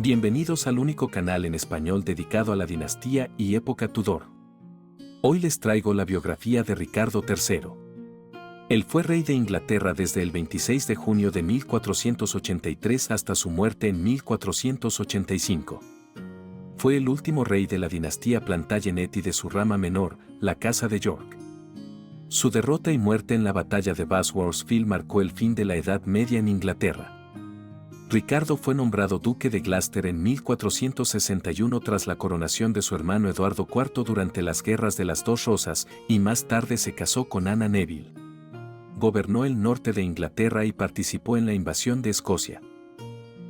Bienvenidos al único canal en español dedicado a la dinastía y época Tudor. Hoy les traigo la biografía de Ricardo III. Él fue rey de Inglaterra desde el 26 de junio de 1483 hasta su muerte en 1485. Fue el último rey de la dinastía Plantagenet y de su rama menor, la Casa de York. Su derrota y muerte en la batalla de Bosworth marcó el fin de la Edad Media en Inglaterra. Ricardo fue nombrado duque de Gloucester en 1461 tras la coronación de su hermano Eduardo IV durante las Guerras de las Dos Rosas y más tarde se casó con Anna Neville. Gobernó el norte de Inglaterra y participó en la invasión de Escocia.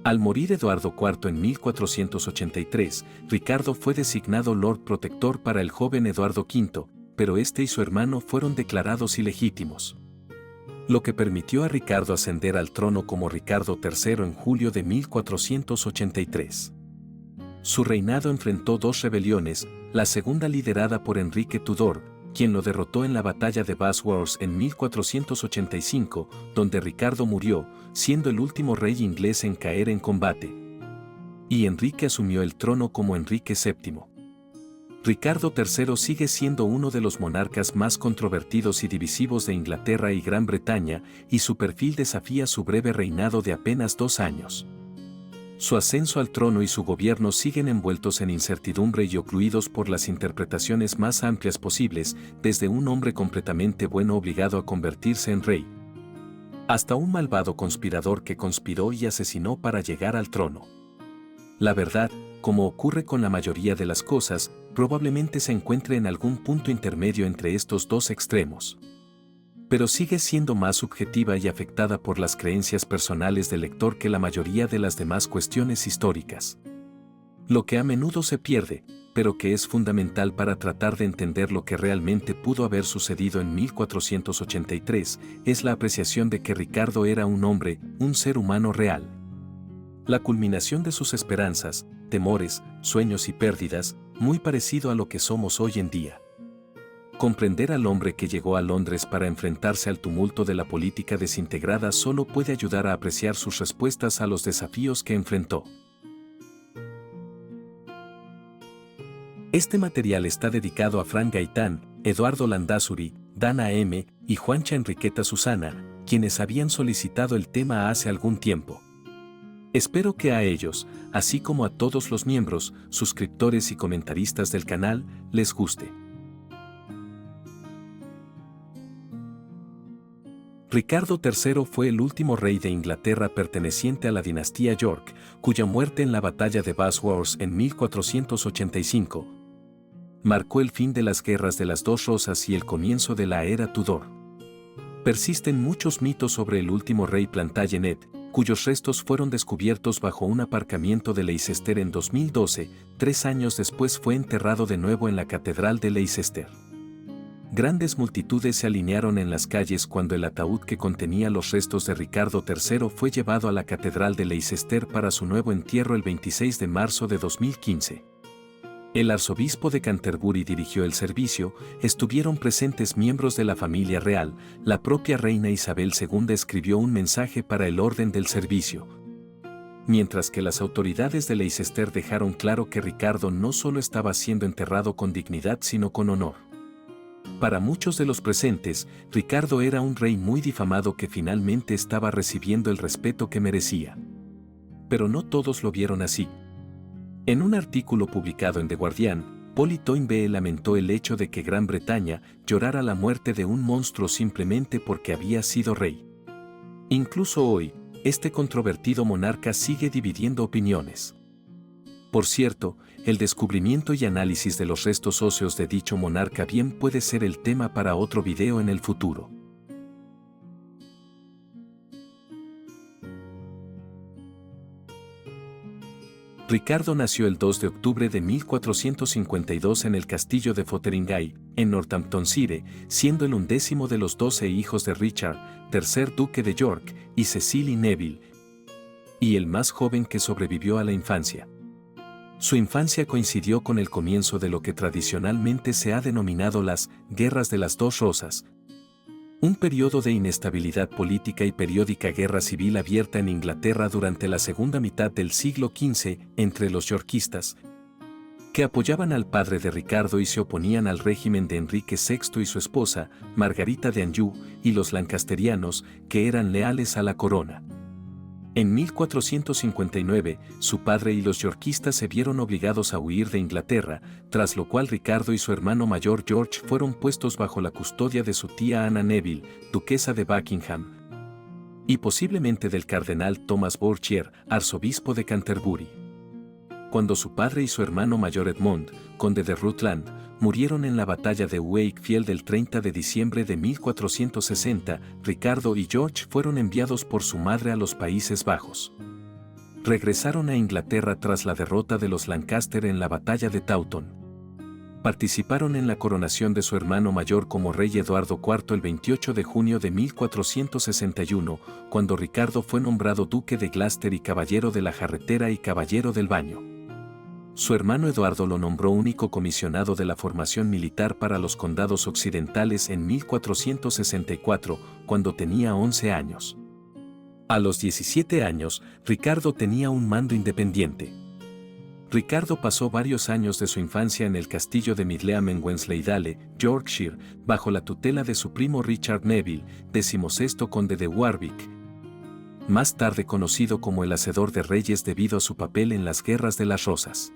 Al morir Eduardo IV en 1483, Ricardo fue designado Lord Protector para el joven Eduardo V, pero este y su hermano fueron declarados ilegítimos, lo que permitió a Ricardo ascender al trono como Ricardo III en julio de 1483. Su reinado enfrentó dos rebeliones, la segunda liderada por Enrique Tudor, quien lo derrotó en la batalla de Bosworth en 1485, donde Ricardo murió, siendo el último rey inglés en caer en combate. Y Enrique asumió el trono como Enrique VII. Ricardo III sigue siendo uno de los monarcas más controvertidos y divisivos de Inglaterra y Gran Bretaña, y su perfil desafía su breve reinado de apenas 2 años. Su ascenso al trono y su gobierno siguen envueltos en incertidumbre y ocluidos por las interpretaciones más amplias posibles, desde un hombre completamente bueno obligado a convertirse en rey, hasta un malvado conspirador que conspiró y asesinó para llegar al trono. La verdad, como ocurre con la mayoría de las cosas, probablemente se encuentre en algún punto intermedio entre estos dos extremos. Pero sigue siendo más subjetiva y afectada por las creencias personales del lector que la mayoría de las demás cuestiones históricas. Lo que a menudo se pierde, pero que es fundamental para tratar de entender lo que realmente pudo haber sucedido en 1483, es la apreciación de que Ricardo era un hombre, un ser humano real. La culminación de sus esperanzas, temores, sueños y pérdidas, muy parecido a lo que somos hoy en día. Comprender al hombre que llegó a Londres para enfrentarse al tumulto de la política desintegrada solo puede ayudar a apreciar sus respuestas a los desafíos que enfrentó. Este material está dedicado a Frank Gaitán, Eduardo Landázuri, Dana M. y Juancha Enriqueta Susana, quienes habían solicitado el tema hace algún tiempo. Espero que a ellos, así como a todos los miembros, suscriptores y comentaristas del canal, les guste. Ricardo III fue el último rey de Inglaterra perteneciente a la dinastía York, cuya muerte en la batalla de Bosworth en 1485 marcó el fin de las Guerras de las Dos Rosas y el comienzo de la era Tudor. Persisten muchos mitos sobre el último rey Plantagenet, cuyos restos fueron descubiertos bajo un aparcamiento de Leicester en 2012, 3 años después fue enterrado de nuevo en la Catedral de Leicester. Grandes multitudes se alinearon en las calles cuando el ataúd que contenía los restos de Ricardo III fue llevado a la Catedral de Leicester para su nuevo entierro el 26 de marzo de 2015. El arzobispo de Canterbury dirigió el servicio, estuvieron presentes miembros de la familia real, la propia reina Isabel II escribió un mensaje para el orden del servicio. Mientras que las autoridades de Leicester dejaron claro que Ricardo no solo estaba siendo enterrado con dignidad sino con honor. Para muchos de los presentes, Ricardo era un rey muy difamado que finalmente estaba recibiendo el respeto que merecía. Pero no todos lo vieron así. En un artículo publicado en The Guardian, Polly Toynbee lamentó el hecho de que Gran Bretaña llorara la muerte de un monstruo simplemente porque había sido rey. Incluso hoy, este controvertido monarca sigue dividiendo opiniones. Por cierto, el descubrimiento y análisis de los restos óseos de dicho monarca bien puede ser el tema para otro video en el futuro. Ricardo nació el 2 de octubre de 1452 en el castillo de Fotheringhay, en Northamptonshire, siendo el 11º de los 12 hijos de Richard, tercer duque de York, y Cecily Neville, y el más joven que sobrevivió a la infancia. Su infancia coincidió con el comienzo de lo que tradicionalmente se ha denominado las Guerras de las Dos Rosas, Un periodo de inestabilidad política y periódica guerra civil abierta en Inglaterra durante la segunda mitad del siglo XV entre los yorkistas, que apoyaban al padre de Ricardo y se oponían al régimen de Enrique VI y su esposa, Margarita de Anjou, y los lancasterianos, que eran leales a la corona. En 1459, su padre y los yorkistas se vieron obligados a huir de Inglaterra, tras lo cual Ricardo y su hermano mayor George fueron puestos bajo la custodia de su tía Anna Neville, duquesa de Buckingham, y posiblemente del cardenal Thomas Bourchier, arzobispo de Canterbury. Cuando su padre y su hermano mayor Edmund, conde de Rutland, murieron en la batalla de Wakefield el 30 de diciembre de 1460, Ricardo y George fueron enviados por su madre a los Países Bajos. Regresaron a Inglaterra tras la derrota de los Lancaster en la batalla de Taunton. Participaron en la coronación de su hermano mayor como rey Eduardo IV el 28 de junio de 1461, cuando Ricardo fue nombrado duque de Gloucester y caballero de la jarretera y caballero del baño. Su hermano Eduardo lo nombró único comisionado de la formación militar para los condados occidentales en 1464, cuando tenía 11 años. A los 17 años, Ricardo tenía un mando independiente. Ricardo pasó varios años de su infancia en el castillo de Midleham en Wensleydale, Yorkshire, bajo la tutela de su primo Richard Neville, 16º conde de Warwick, más tarde conocido como el Hacedor de Reyes debido a su papel en las Guerras de las Rosas.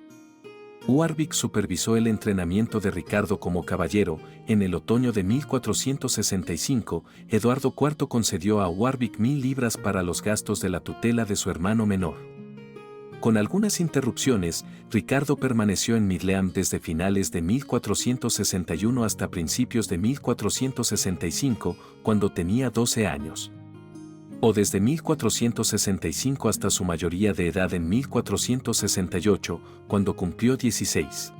Warwick supervisó el entrenamiento de Ricardo como caballero. En el otoño de 1465, Eduardo IV concedió a Warwick 1000 libras para los gastos de la tutela de su hermano menor. Con algunas interrupciones, Ricardo permaneció en Midleham desde finales de 1461 hasta principios de 1465, cuando tenía 12 años. O desde 1465 hasta su mayoría de edad en 1468, cuando cumplió 16.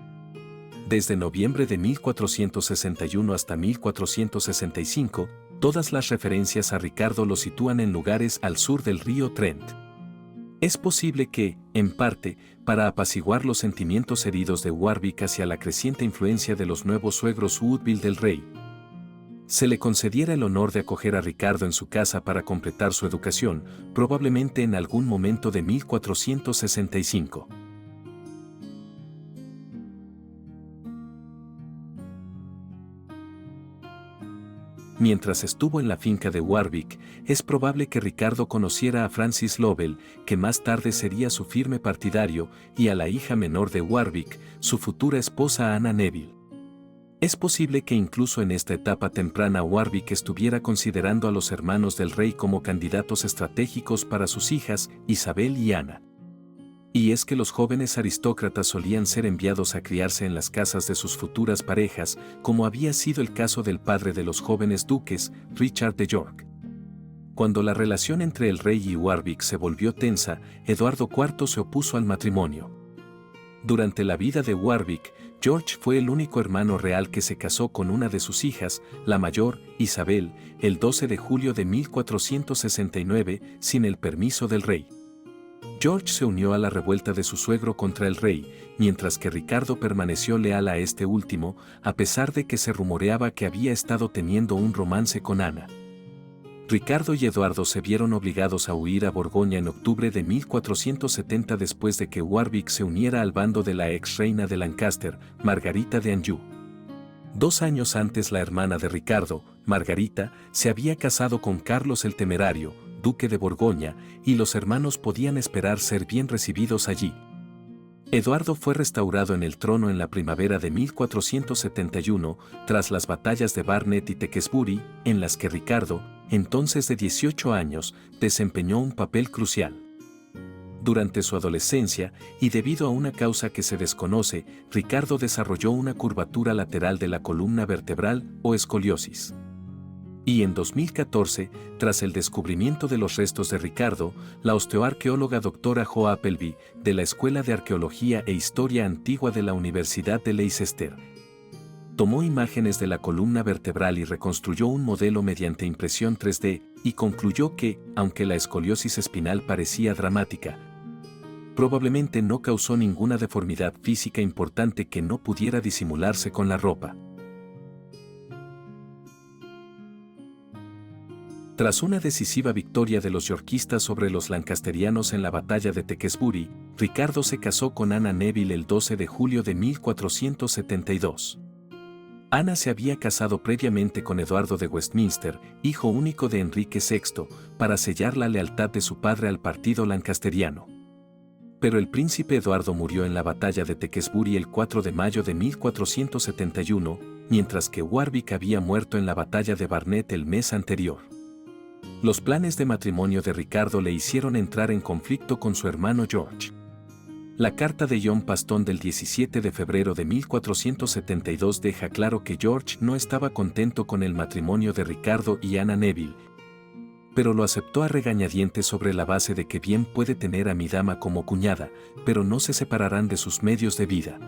Desde noviembre de 1461 hasta 1465, todas las referencias a Ricardo lo sitúan en lugares al sur del río Trent. Es posible que, en parte, para apaciguar los sentimientos heridos de Warwick hacia la creciente influencia de los nuevos suegros Woodville del rey, se le concediera el honor de acoger a Ricardo en su casa para completar su educación, probablemente en algún momento de 1465. Mientras estuvo en la finca de Warwick, es probable que Ricardo conociera a Francis Lovell, que más tarde sería su firme partidario, y a la hija menor de Warwick, su futura esposa Anna Neville. Es posible que incluso en esta etapa temprana Warwick estuviera considerando a los hermanos del rey como candidatos estratégicos para sus hijas, Isabel y Ana. Y es que los jóvenes aristócratas solían ser enviados a criarse en las casas de sus futuras parejas, como había sido el caso del padre de los jóvenes duques, Richard de York. Cuando la relación entre el rey y Warwick se volvió tensa, Eduardo IV se opuso al matrimonio. Durante la vida de Warwick, George fue el único hermano real que se casó con una de sus hijas, la mayor, Isabel, el 12 de julio de 1469, sin el permiso del rey. George se unió a la revuelta de su suegro contra el rey, mientras que Ricardo permaneció leal a este último, a pesar de que se rumoreaba que había estado teniendo un romance con Ana. Ricardo y Eduardo se vieron obligados a huir a Borgoña en octubre de 1470 después de que Warwick se uniera al bando de la ex reina de Lancaster, Margarita de Anjou. 2 años antes la hermana de Ricardo, Margarita, se había casado con Carlos el Temerario, duque de Borgoña, y los hermanos podían esperar ser bien recibidos allí. Eduardo fue restaurado en el trono en la primavera de 1471, tras las batallas de Barnet y Tewkesbury, en las que Ricardo, entonces de 18 años, desempeñó un papel crucial. Durante su adolescencia, y debido a una causa que se desconoce, Ricardo desarrolló una curvatura lateral de la columna vertebral o escoliosis. Y en 2014, tras el descubrimiento de los restos de Ricardo, la osteoarqueóloga doctora Jo Appleby, de la Escuela de Arqueología e Historia Antigua de la Universidad de Leicester, tomó imágenes de la columna vertebral y reconstruyó un modelo mediante impresión 3D, y concluyó que, aunque la escoliosis espinal parecía dramática, probablemente no causó ninguna deformidad física importante que no pudiera disimularse con la ropa. Tras una decisiva victoria de los yorkistas sobre los lancasterianos en la batalla de Tewkesbury, Ricardo se casó con Ana Neville el 12 de julio de 1472. Ana se había casado previamente con Eduardo de Westminster, hijo único de Enrique VI, para sellar la lealtad de su padre al partido lancasteriano. Pero el príncipe Eduardo murió en la batalla de Tewkesbury el 4 de mayo de 1471, mientras que Warwick había muerto en la batalla de Barnet el mes anterior. Los planes de matrimonio de Ricardo le hicieron entrar en conflicto con su hermano George. La carta de John Paston del 17 de febrero de 1472 deja claro que George no estaba contento con el matrimonio de Ricardo y Ana Neville, pero lo aceptó a regañadientes sobre la base de que bien puede tener a mi dama como cuñada, pero no se separarán de sus medios de vida.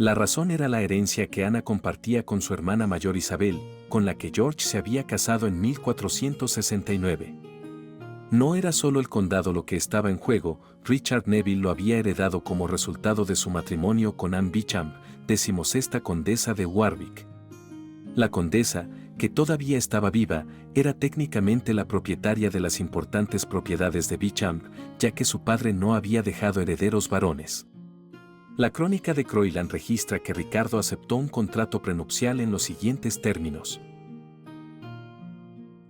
La razón era la herencia que Ana compartía con su hermana mayor Isabel, con la que George se había casado en 1469. No era solo el condado lo que estaba en juego, Richard Neville lo había heredado como resultado de su matrimonio con Anne Beauchamp, 16ª condesa de Warwick. La condesa, que todavía estaba viva, era técnicamente la propietaria de las importantes propiedades de Beauchamp, ya que su padre no había dejado herederos varones. La crónica de Croyland registra que Ricardo aceptó un contrato prenupcial en los siguientes términos.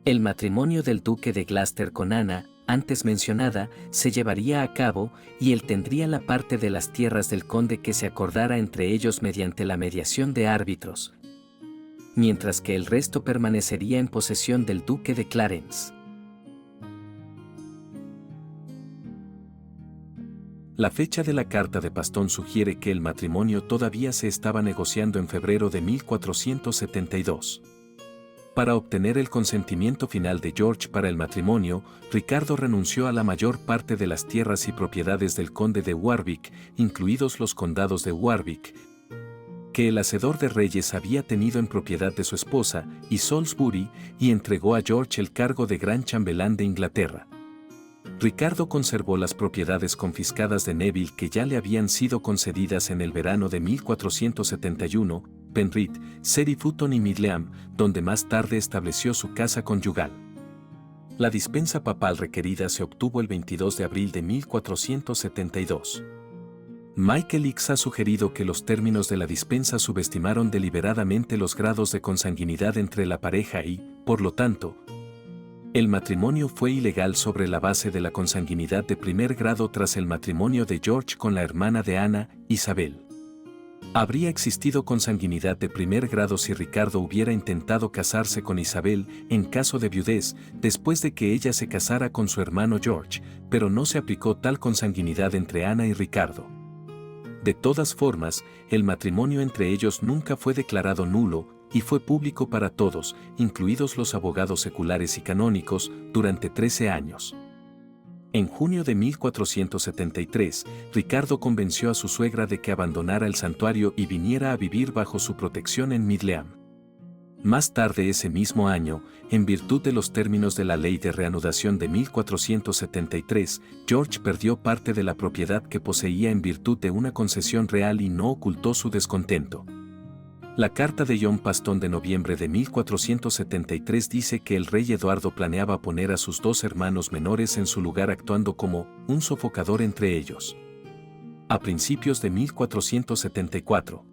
El matrimonio del duque de Gloucester con Ana, antes mencionada, se llevaría a cabo y él tendría la parte de las tierras del conde que se acordara entre ellos mediante la mediación de árbitros, mientras que el resto permanecería en posesión del duque de Clarence. La fecha de la carta de Paston sugiere que el matrimonio todavía se estaba negociando en febrero de 1472. Para obtener el consentimiento final de George para el matrimonio, Ricardo renunció a la mayor parte de las tierras y propiedades del conde de Warwick, incluidos los condados de Warwick, que el hacedor de reyes había tenido en propiedad de su esposa, y Salisbury, y entregó a George el cargo de gran chambelán de Inglaterra. Ricardo conservó las propiedades confiscadas de Neville que ya le habían sido concedidas en el verano de 1471, Penrith, Surrey y Midleham, donde más tarde estableció su casa conyugal. La dispensa papal requerida se obtuvo el 22 de abril de 1472. Michael Hicks ha sugerido que los términos de la dispensa subestimaron deliberadamente los grados de consanguinidad entre la pareja y, por lo tanto, el matrimonio fue ilegal sobre la base de la consanguinidad de primer grado tras el matrimonio de George con la hermana de Ana, Isabel. Habría existido consanguinidad de primer grado si Ricardo hubiera intentado casarse con Isabel en caso de viudez después de que ella se casara con su hermano George, pero no se aplicó tal consanguinidad entre Ana y Ricardo. De todas formas, el matrimonio entre ellos nunca fue declarado nulo, y fue público para todos, incluidos los abogados seculares y canónicos, durante 13 años. En junio de 1473, Ricardo convenció a su suegra de que abandonara el santuario y viniera a vivir bajo su protección en Midleham. Más tarde ese mismo año, en virtud de los términos de la Ley de Reanudación de 1473, George perdió parte de la propiedad que poseía en virtud de una concesión real y no ocultó su descontento. La carta de John Paston de noviembre de 1473 dice que el rey Eduardo planeaba poner a sus dos hermanos menores en su lugar actuando como un sofocador entre ellos. A principios de 1474,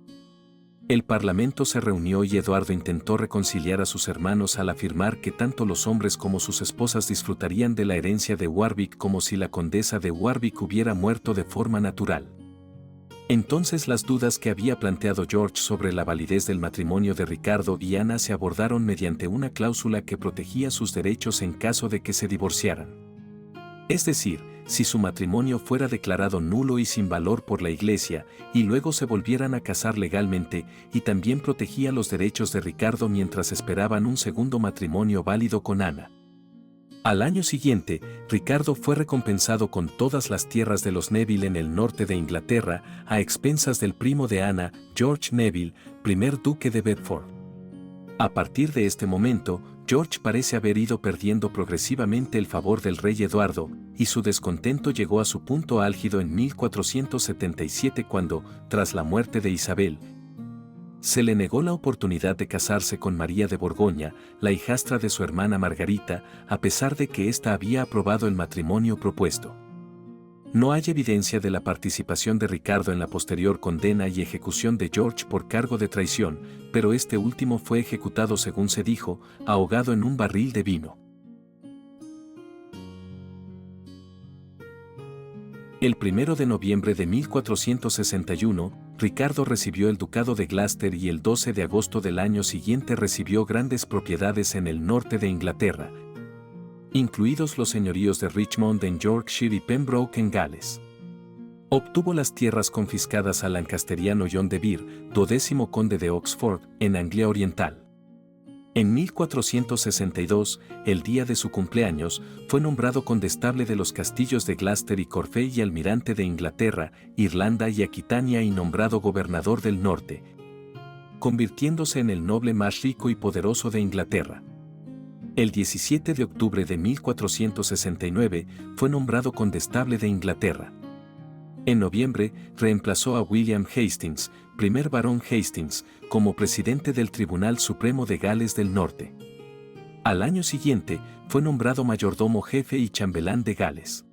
el Parlamento se reunió y Eduardo intentó reconciliar a sus hermanos al afirmar que tanto los hombres como sus esposas disfrutarían de la herencia de Warwick como si la condesa de Warwick hubiera muerto de forma natural. Entonces las dudas que había planteado George sobre la validez del matrimonio de Ricardo y Ana se abordaron mediante una cláusula que protegía sus derechos en caso de que se divorciaran. Es decir, si su matrimonio fuera declarado nulo y sin valor por la Iglesia, y luego se volvieran a casar legalmente, y también protegía los derechos de Ricardo mientras esperaban un segundo matrimonio válido con Ana. Al año siguiente, Ricardo fue recompensado con todas las tierras de los Neville en el norte de Inglaterra, a expensas del primo de Ana, George Neville, primer duque de Bedford. A partir de este momento, George parece haber ido perdiendo progresivamente el favor del rey Eduardo, y su descontento llegó a su punto álgido en 1477 cuando, tras la muerte de Isabel, Se le negó la oportunidad de casarse con María de Borgoña, la hijastra de su hermana Margarita, a pesar de que ésta había aprobado el matrimonio propuesto. No hay evidencia de la participación de Ricardo en la posterior condena y ejecución de George por cargo de traición, pero este último fue ejecutado, según se dijo, ahogado en un barril de vino. El 1 de noviembre de 1461, Ricardo recibió el ducado de Gloucester y el 12 de agosto del año siguiente recibió grandes propiedades en el norte de Inglaterra, incluidos los señoríos de Richmond en Yorkshire y Pembroke en Gales. Obtuvo las tierras confiscadas al lancasteriano John de Vere, 12º conde de Oxford, en Anglia Oriental. En 1462, el día de su cumpleaños, fue nombrado condestable de los castillos de Gloucester y Corfe y almirante de Inglaterra, Irlanda y Aquitania y nombrado gobernador del norte, convirtiéndose en el noble más rico y poderoso de Inglaterra. El 17 de octubre de 1469 fue nombrado condestable de Inglaterra. En noviembre, reemplazó a William Hastings, primer barón Hastings, como presidente del Tribunal Supremo de Gales del Norte. Al año siguiente, fue nombrado mayordomo jefe y chambelán de Gales.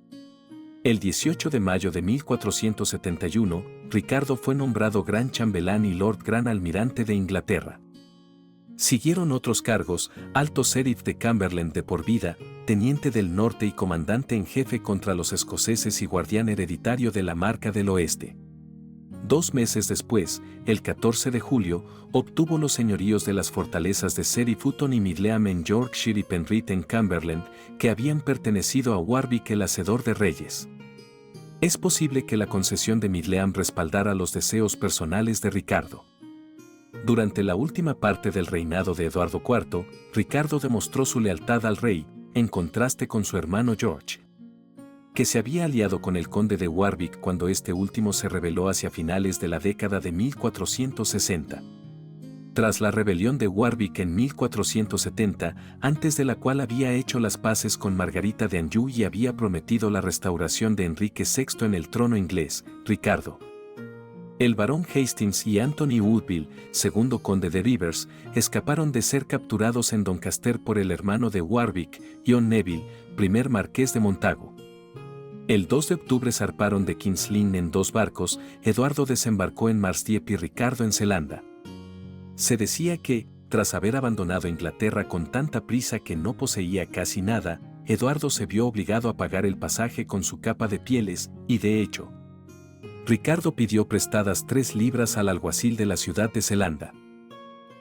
El 18 de mayo de 1471, Ricardo fue nombrado gran chambelán y lord gran almirante de Inglaterra. Siguieron otros cargos: alto sheriff de Cumberland de por vida, teniente del norte y comandante en jefe contra los escoceses y guardián hereditario de la Marca del Oeste. 2 meses después, el 14 de julio, obtuvo los señoríos de las fortalezas de Seri Futon y Midleam en Yorkshire y Penrith en Cumberland, que habían pertenecido a Warwick el Hacedor de Reyes. Es posible que la concesión de Midleam respaldara los deseos personales de Ricardo. Durante la última parte del reinado de Eduardo IV, Ricardo demostró su lealtad al rey, en contraste con su hermano George, que se había aliado con el conde de Warwick cuando este último se rebeló hacia finales de la década de 1460. Tras la rebelión de Warwick en 1470, antes de la cual había hecho las paces con Margarita de Anjou y había prometido la restauración de Enrique VI en el trono inglés, Ricardo, el barón Hastings y Anthony Woodville, segundo conde de Rivers, escaparon de ser capturados en Doncaster por el hermano de Warwick, John Neville, primer marqués de Montagu. El 2 de octubre zarparon de King's Lynn en 2 barcos, Eduardo desembarcó en Marstiepe y Ricardo en Zelanda. Se decía que, tras haber abandonado Inglaterra con tanta prisa que no poseía casi nada, Eduardo se vio obligado a pagar el pasaje con su capa de pieles, y de hecho, Ricardo pidió prestadas 3 libras al alguacil de la ciudad de Zelanda.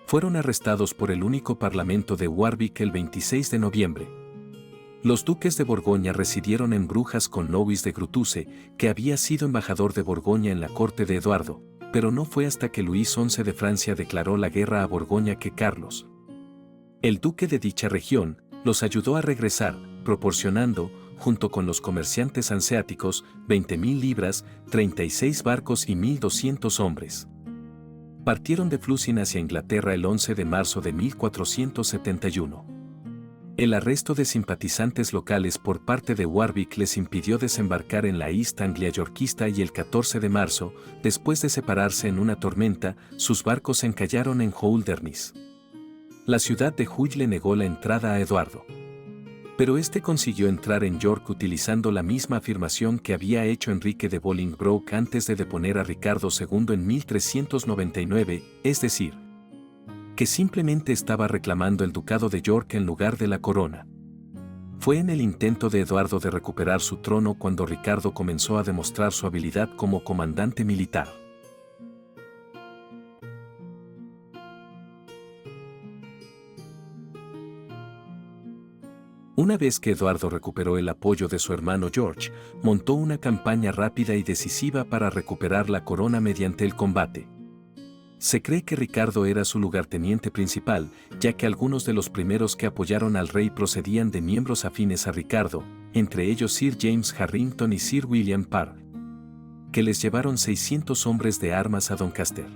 Fueron arrestados por el único parlamento de Warwick el 26 de noviembre. Los duques de Borgoña residieron en Brujas con Louis de Grutuce, que había sido embajador de Borgoña en la corte de Eduardo, pero no fue hasta que Luis XI de Francia declaró la guerra a Borgoña que Carlos, el duque de dicha región, los ayudó a regresar, proporcionando, junto con los comerciantes hanseáticos, 20.000 libras, 36 barcos y 1.200 hombres. Partieron de Flushing hacia Inglaterra el 11 de marzo de 1471. El arresto de simpatizantes locales por parte de Warwick les impidió desembarcar en la East Anglia yorkista y el 14 de marzo, después de separarse en una tormenta, sus barcos encallaron en Holderness. La ciudad de Hull le negó la entrada a Eduardo, pero este consiguió entrar en York utilizando la misma afirmación que había hecho Enrique de Bolingbroke antes de deponer a Ricardo II en 1399, es decir, que simplemente estaba reclamando el ducado de York en lugar de la corona. Fue en el intento de Eduardo de recuperar su trono cuando Ricardo comenzó a demostrar su habilidad como comandante militar. Una vez que Eduardo recuperó el apoyo de su hermano George, montó una campaña rápida y decisiva para recuperar la corona mediante el combate. Se cree que Ricardo era su lugarteniente principal, ya que algunos de los primeros que apoyaron al rey procedían de miembros afines a Ricardo, entre ellos Sir James Harrington y Sir William Parr, que les llevaron 600 hombres de armas a Doncaster.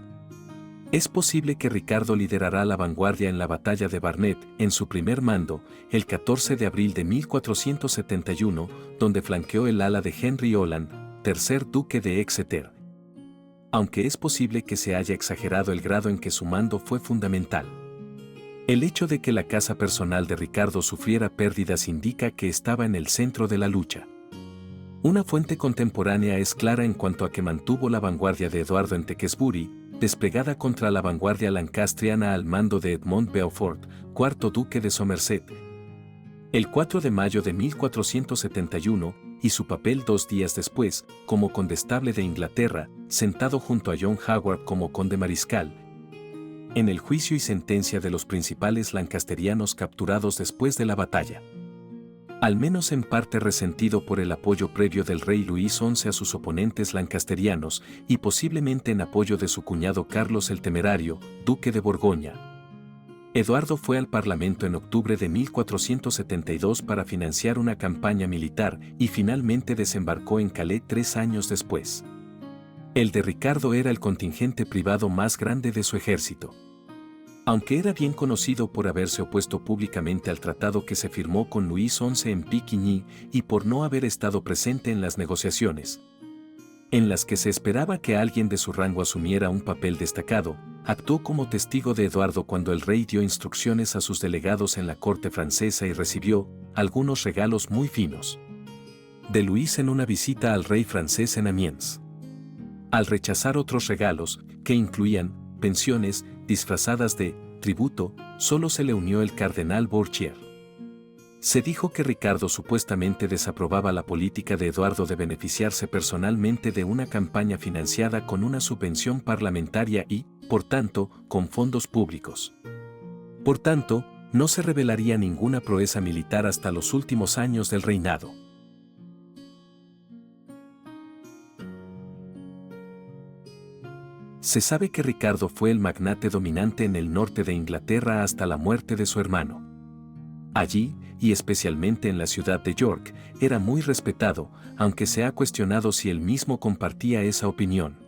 Es posible que Ricardo liderará la vanguardia en la batalla de Barnet en su primer mando, el 14 de abril de 1471, donde flanqueó el ala de Henry Holland, tercer duque de Exeter. aunque es posible que se haya exagerado el grado en que su mando fue fundamental. El hecho de que la casa personal de Ricardo sufriera pérdidas indica que estaba en el centro de la lucha. Una fuente contemporánea es clara en cuanto a que mantuvo la vanguardia de Eduardo en Tewkesbury, desplegada contra la vanguardia lancastriana al mando de Edmond Beaufort, cuarto duque de Somerset, el 4 de mayo de 1471, y su papel 2 días después, como condestable de Inglaterra, sentado junto a John Howard como conde mariscal, en el juicio y sentencia de los principales lancasterianos capturados después de la batalla. Al menos en parte resentido por el apoyo previo del rey Luis XI a sus oponentes lancasterianos y posiblemente en apoyo de su cuñado Carlos el Temerario, duque de Borgoña. Eduardo fue al Parlamento en octubre de 1472 para financiar una campaña militar y finalmente desembarcó en Calais 3 años después. El de Ricardo era el contingente privado más grande de su ejército. Aunque era bien conocido por haberse opuesto públicamente al tratado que se firmó con Luis XI en Picquigny y por no haber estado presente en las negociaciones, en las que se esperaba que alguien de su rango asumiera un papel destacado, actuó como testigo de Eduardo cuando el rey dio instrucciones a sus delegados en la corte francesa y recibió algunos regalos muy finos de Luis en una visita al rey francés en Amiens. Al rechazar otros regalos, que incluían pensiones disfrazadas de tributo, solo se le unió el cardenal Bourchier. Se dijo que Ricardo supuestamente desaprobaba la política de Eduardo de beneficiarse personalmente de una campaña financiada con una subvención parlamentaria y, por tanto, con fondos públicos. Por tanto, no se revelaría ninguna proeza militar hasta los últimos años del reinado. Se sabe que Ricardo fue el magnate dominante en el norte de Inglaterra hasta la muerte de su hermano. Allí, y especialmente en la ciudad de York, era muy respetado, aunque se ha cuestionado si él mismo compartía esa opinión.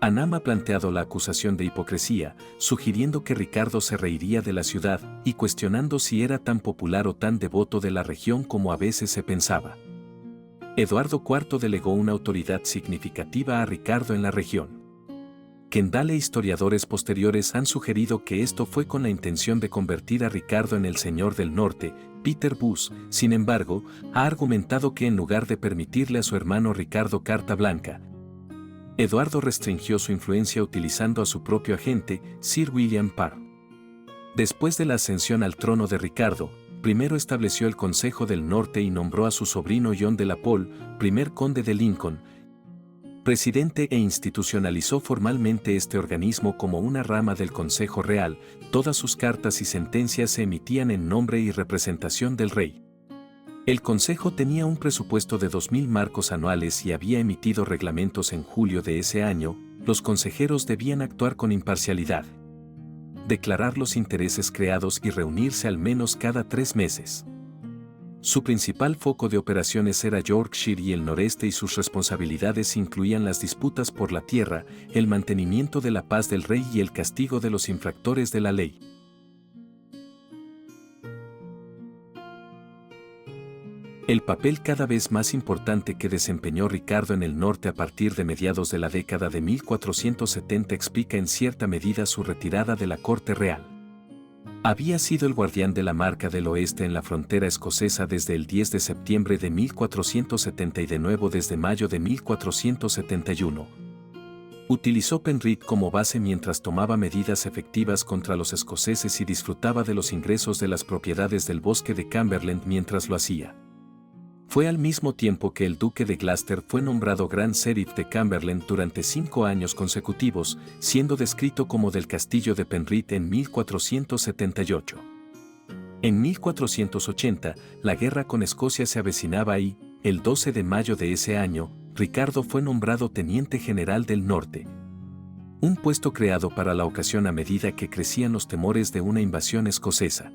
Anam ha planteado la acusación de hipocresía, sugiriendo que Ricardo se reiría de la ciudad y cuestionando si era tan popular o tan devoto de la región como a veces se pensaba. Eduardo IV delegó una autoridad significativa a Ricardo en la región. Kendall e historiadores posteriores han sugerido que esto fue con la intención de convertir a Ricardo en el señor del norte. Peter Buss, sin embargo, ha argumentado que en lugar de permitirle a su hermano Ricardo carta blanca, Eduardo restringió su influencia utilizando a su propio agente, Sir William Parr. Después de la ascensión al trono de Ricardo, primero estableció el Consejo del Norte y nombró a su sobrino John de la Pole, primer conde de Lincoln, presidente e institucionalizó formalmente este organismo como una rama del Consejo Real. Todas sus cartas y sentencias se emitían en nombre y representación del rey. El Consejo tenía un presupuesto de 2.000 marcos anuales y había emitido reglamentos en julio de ese año. Los consejeros debían actuar con imparcialidad, declarar los intereses creados y reunirse al menos cada 3 meses. Su principal foco de operaciones era Yorkshire y el noreste y sus responsabilidades incluían las disputas por la tierra, el mantenimiento de la paz del rey y el castigo de los infractores de la ley. El papel cada vez más importante que desempeñó Ricardo en el norte a partir de mediados de la década de 1470 explica en cierta medida su retirada de la corte real. Había sido el guardián de la Marca del Oeste en la frontera escocesa desde el 10 de septiembre de 1470 y de nuevo desde mayo de 1471. Utilizó Penrith como base mientras tomaba medidas efectivas contra los escoceses y disfrutaba de los ingresos de las propiedades del bosque de Cumberland mientras lo hacía. Fue al mismo tiempo que el duque de Gloucester fue nombrado Gran Sheriff de Cumberland durante 5 años consecutivos, siendo descrito como del castillo de Penrith en 1478. En 1480, la guerra con Escocia se avecinaba y, el 12 de mayo de ese año, Ricardo fue nombrado teniente general del norte. Un puesto creado para la ocasión a medida que crecían los temores de una invasión escocesa.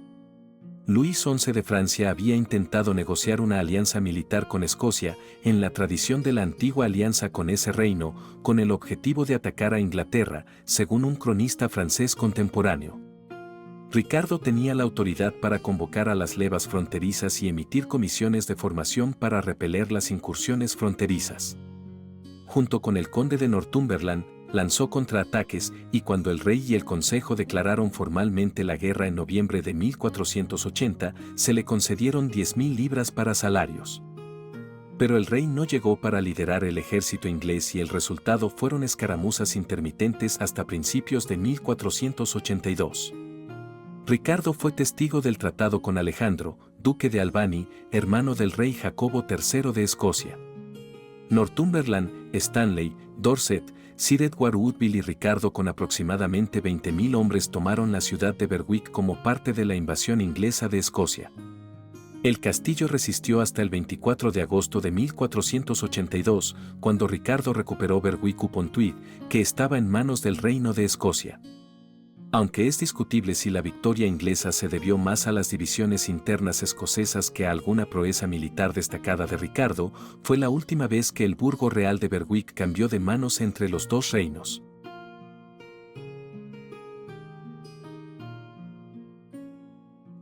Luis XI de Francia había intentado negociar una alianza militar con Escocia, en la tradición de la antigua alianza con ese reino, con el objetivo de atacar a Inglaterra, según un cronista francés contemporáneo. Ricardo tenía la autoridad para convocar a las levas fronterizas y emitir comisiones de formación para repeler las incursiones fronterizas. junto con el conde de Northumberland, lanzó contraataques y cuando el rey y el consejo declararon formalmente la guerra en noviembre de 1480, se le concedieron 10.000 libras para salarios. Pero el rey no llegó para liderar el ejército inglés y el resultado fueron escaramuzas intermitentes hasta principios de 1482. Ricardo fue testigo del tratado con Alejandro, duque de Albany, hermano del rey Jacobo III de Escocia. Northumberland, Stanley, Dorset, Sir Edward Woodville y Ricardo con aproximadamente 20.000 hombres tomaron la ciudad de Berwick como parte de la invasión inglesa de Escocia. El castillo resistió hasta el 24 de agosto de 1482, cuando Ricardo recuperó Berwick-upon-Tweed, que estaba en manos del Reino de Escocia. Aunque es discutible si la victoria inglesa se debió más a las divisiones internas escocesas que a alguna proeza militar destacada de Ricardo, fue la última vez que el burgo real de Berwick cambió de manos entre los dos reinos.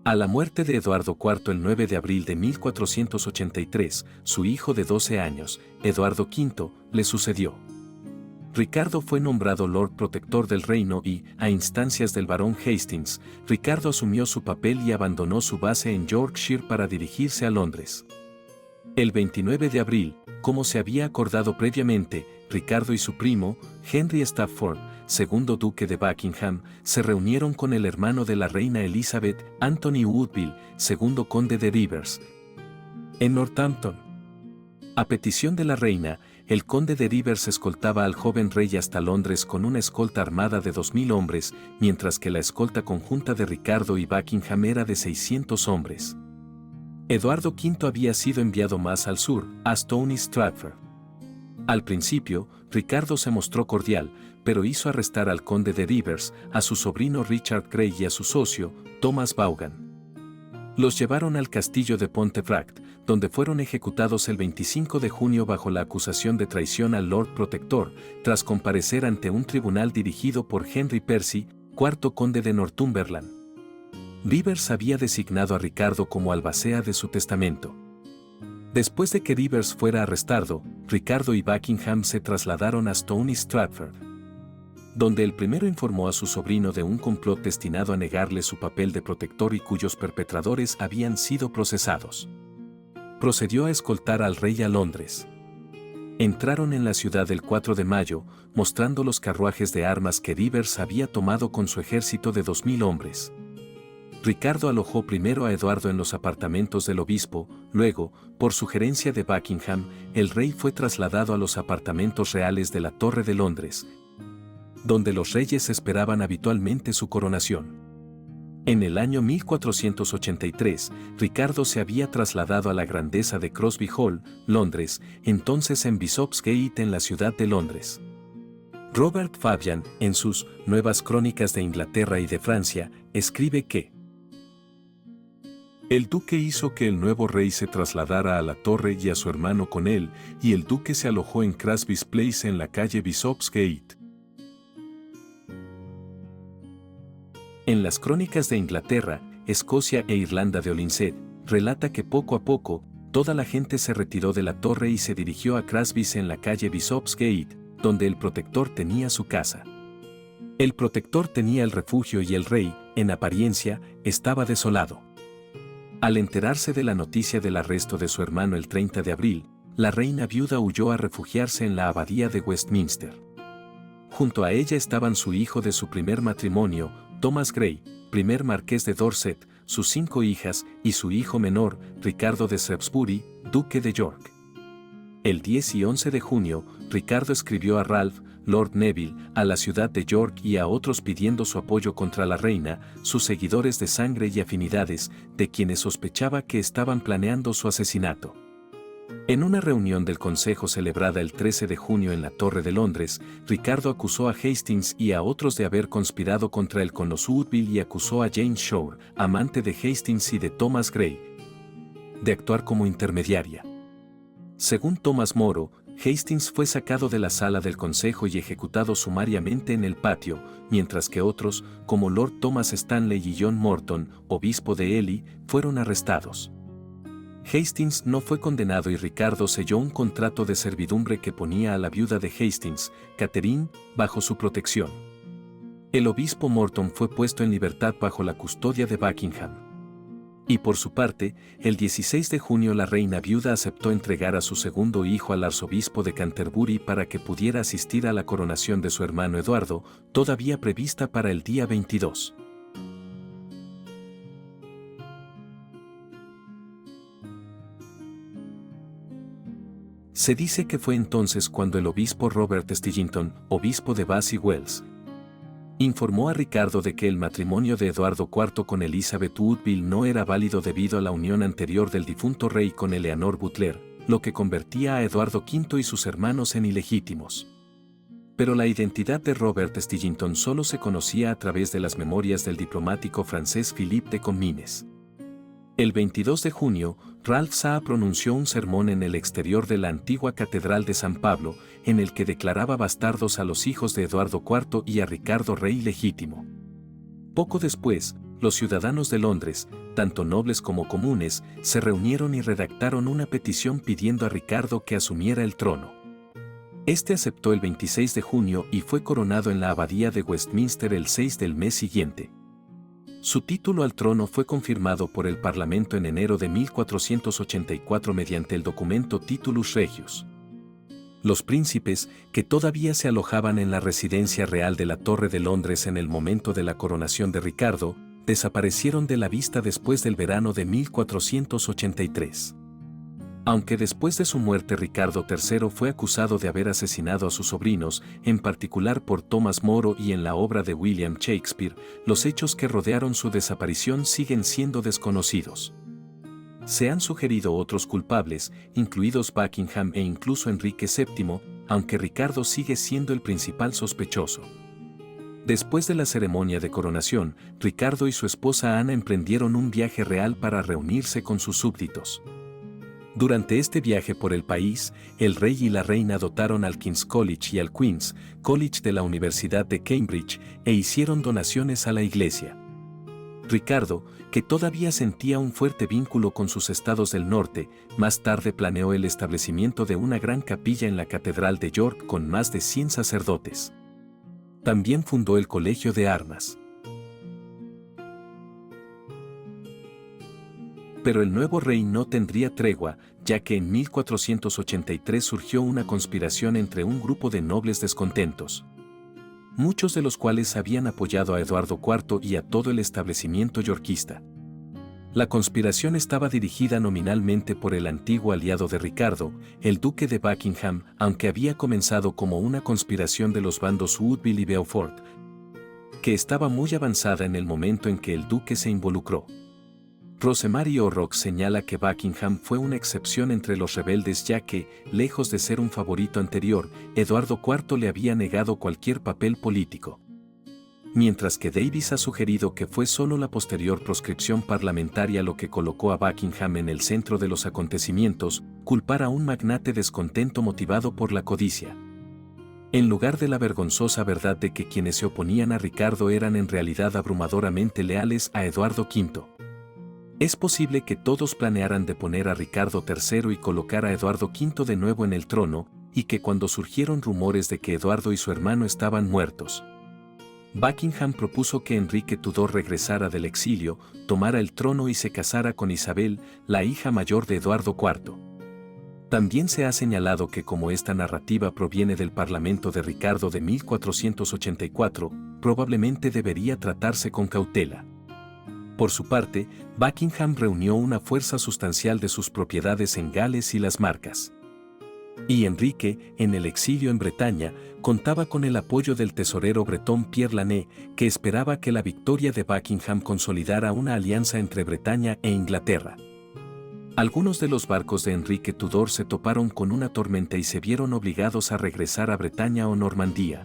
A la muerte de Eduardo IV el 9 de abril de 1483, su hijo de 12 años, Eduardo V, le sucedió. Ricardo fue nombrado Lord Protector del reino y, a instancias del barón Hastings, Ricardo asumió su papel y abandonó su base en Yorkshire para dirigirse a Londres. El 29 de abril, como se había acordado previamente, Ricardo y su primo, Henry Stafford, segundo duque de Buckingham, se reunieron con el hermano de la reina Elizabeth, Anthony Woodville, segundo conde de Rivers, en Northampton. A petición de la reina, el conde de Rivers escoltaba al joven rey hasta Londres con una escolta armada de 2.000 hombres, mientras que la escolta conjunta de Ricardo y Buckingham era de 600 hombres. Eduardo V había sido enviado más al sur, a Stony Stratford. Al principio, Ricardo se mostró cordial, pero hizo arrestar al conde de Rivers, a su sobrino Richard Grey y a su socio, Thomas Vaughan. Los llevaron al castillo de Pontefract, donde fueron ejecutados el 25 de junio bajo la acusación de traición al Lord Protector, tras comparecer ante un tribunal dirigido por Henry Percy, cuarto conde de Northumberland. Rivers había designado a Ricardo como albacea de su testamento. Después de que Rivers fuera arrestado, Ricardo y Buckingham se trasladaron a Stony Stratford, donde el primero informó a su sobrino de un complot destinado a negarle su papel de protector y cuyos perpetradores habían sido procesados. Procedió a escoltar al rey a Londres. Entraron en la ciudad el 4 de mayo, mostrando los carruajes de armas que Rivers había tomado con su ejército de 2.000 hombres. Ricardo alojó primero a Eduardo en los apartamentos del obispo, luego, por sugerencia de Buckingham, el rey fue trasladado a los apartamentos reales de la Torre de Londres, donde los reyes esperaban habitualmente su coronación. En el año 1483, Ricardo se había trasladado a la grandeza de Crosby Hall, Londres, entonces en Bishopsgate en la ciudad de Londres. Robert Fabian, en sus Nuevas Crónicas de Inglaterra y de Francia, escribe que el duque hizo que el nuevo rey se trasladara a la torre y a su hermano con él, y el duque se alojó en Crosby's Place en la calle Bishopsgate. En las Crónicas de Inglaterra, Escocia e Irlanda de Olincet, relata que poco a poco, toda la gente se retiró de la torre y se dirigió a Crosby's en la calle Bishopsgate, donde el protector tenía su casa. El protector tenía el refugio y el rey, en apariencia, estaba desolado. Al enterarse de la noticia del arresto de su hermano el 30 de abril, la reina viuda huyó a refugiarse en la abadía de Westminster. Junto a ella estaban su hijo de su primer matrimonio, Thomas Grey, primer marqués de Dorset, sus 5 hijas y su hijo menor, Ricardo de Shrewsbury, duque de York. El 10 y 11 de junio, Ricardo escribió a Ralph, Lord Neville, a la ciudad de York y a otros pidiendo su apoyo contra la reina, sus seguidores de sangre y afinidades, de quienes sospechaba que estaban planeando su asesinato. En una reunión del Consejo celebrada el 13 de junio en la Torre de Londres, Ricardo acusó a Hastings y a otros de haber conspirado contra él con los Woodville y acusó a Jane Shore, amante de Hastings y de Thomas Grey, de actuar como intermediaria. Según Thomas Moro, Hastings fue sacado de la sala del Consejo y ejecutado sumariamente en el patio, mientras que otros, como Lord Thomas Stanley y John Morton, obispo de Ely, fueron arrestados. Hastings no fue condenado y Ricardo selló un contrato de servidumbre que ponía a la viuda de Hastings, Catherine, bajo su protección. El obispo Morton fue puesto en libertad bajo la custodia de Buckingham. Y por su parte, el 16 de junio la reina viuda aceptó entregar a su segundo hijo al arzobispo de Canterbury para que pudiera asistir a la coronación de su hermano Eduardo, todavía prevista para el día 22. Se dice que fue entonces cuando el obispo Robert Stillington, obispo de Bath y Wells, informó a Ricardo de que el matrimonio de Eduardo IV con Elizabeth Woodville no era válido debido a la unión anterior del difunto rey con Eleanor Butler, lo que convertía a Eduardo V y sus hermanos en ilegítimos. Pero la identidad de Robert Stillington solo se conocía a través de las memorias del diplomático francés Philippe de Comines. El 22 de junio, Ralph Saab pronunció un sermón en el exterior de la antigua Catedral de San Pablo, en el que declaraba bastardos a los hijos de Eduardo IV y a Ricardo rey legítimo. Poco después, los ciudadanos de Londres, tanto nobles como comunes, se reunieron y redactaron una petición pidiendo a Ricardo que asumiera el trono. Este aceptó el 26 de junio y fue coronado en la abadía de Westminster el 6 del mes siguiente. Su título al trono fue confirmado por el Parlamento en enero de 1484 mediante el documento Titulus Regius. Los príncipes, que todavía se alojaban en la residencia real de la Torre de Londres en el momento de la coronación de Ricardo, desaparecieron de la vista después del verano de 1483. Aunque después de su muerte Ricardo III fue acusado de haber asesinado a sus sobrinos, en particular por Thomas Moro y en la obra de William Shakespeare, los hechos que rodearon su desaparición siguen siendo desconocidos. Se han sugerido otros culpables, incluidos Buckingham e incluso Enrique VII, aunque Ricardo sigue siendo el principal sospechoso. Después de la ceremonia de coronación, Ricardo y su esposa Ana emprendieron un viaje real para reunirse con sus súbditos. Durante este viaje por el país, el rey y la reina dotaron al King's College y al Queen's College de la Universidad de Cambridge e hicieron donaciones a la iglesia. Ricardo, que todavía sentía un fuerte vínculo con sus estados del norte, más tarde planeó el establecimiento de una gran capilla en la Catedral de York con más de 100 sacerdotes. También fundó el Colegio de Armas. Pero el nuevo rey no tendría tregua, ya que en 1483 surgió una conspiración entre un grupo de nobles descontentos, muchos de los cuales habían apoyado a Eduardo IV y a todo el establecimiento yorkista. La conspiración estaba dirigida nominalmente por el antiguo aliado de Ricardo, el duque de Buckingham, aunque había comenzado como una conspiración de los bandos Woodville y Beaufort, que estaba muy avanzada en el momento en que el duque se involucró. Rosemary O'Rourke señala que Buckingham fue una excepción entre los rebeldes ya que, lejos de ser un favorito anterior, Eduardo IV le había negado cualquier papel político. Mientras que Davis ha sugerido que fue solo la posterior proscripción parlamentaria lo que colocó a Buckingham en el centro de los acontecimientos, culpar a un magnate descontento motivado por la codicia. En lugar de la vergonzosa verdad de que quienes se oponían a Ricardo eran en realidad abrumadoramente leales a Eduardo V. Es posible que todos planearan deponer a Ricardo III y colocar a Eduardo V de nuevo en el trono, y que cuando surgieron rumores de que Eduardo y su hermano estaban muertos, Buckingham propuso que Enrique Tudor regresara del exilio, tomara el trono y se casara con Isabel, la hija mayor de Eduardo IV. También se ha señalado que como esta narrativa proviene del Parlamento de Ricardo de 1484, probablemente debería tratarse con cautela. Por su parte, Buckingham reunió una fuerza sustancial de sus propiedades en Gales y las Marcas. Y Enrique, en el exilio en Bretaña, contaba con el apoyo del tesorero bretón Pierre Lanet, que esperaba que la victoria de Buckingham consolidara una alianza entre Bretaña e Inglaterra. Algunos de los barcos de Enrique Tudor se toparon con una tormenta y se vieron obligados a regresar a Bretaña o Normandía,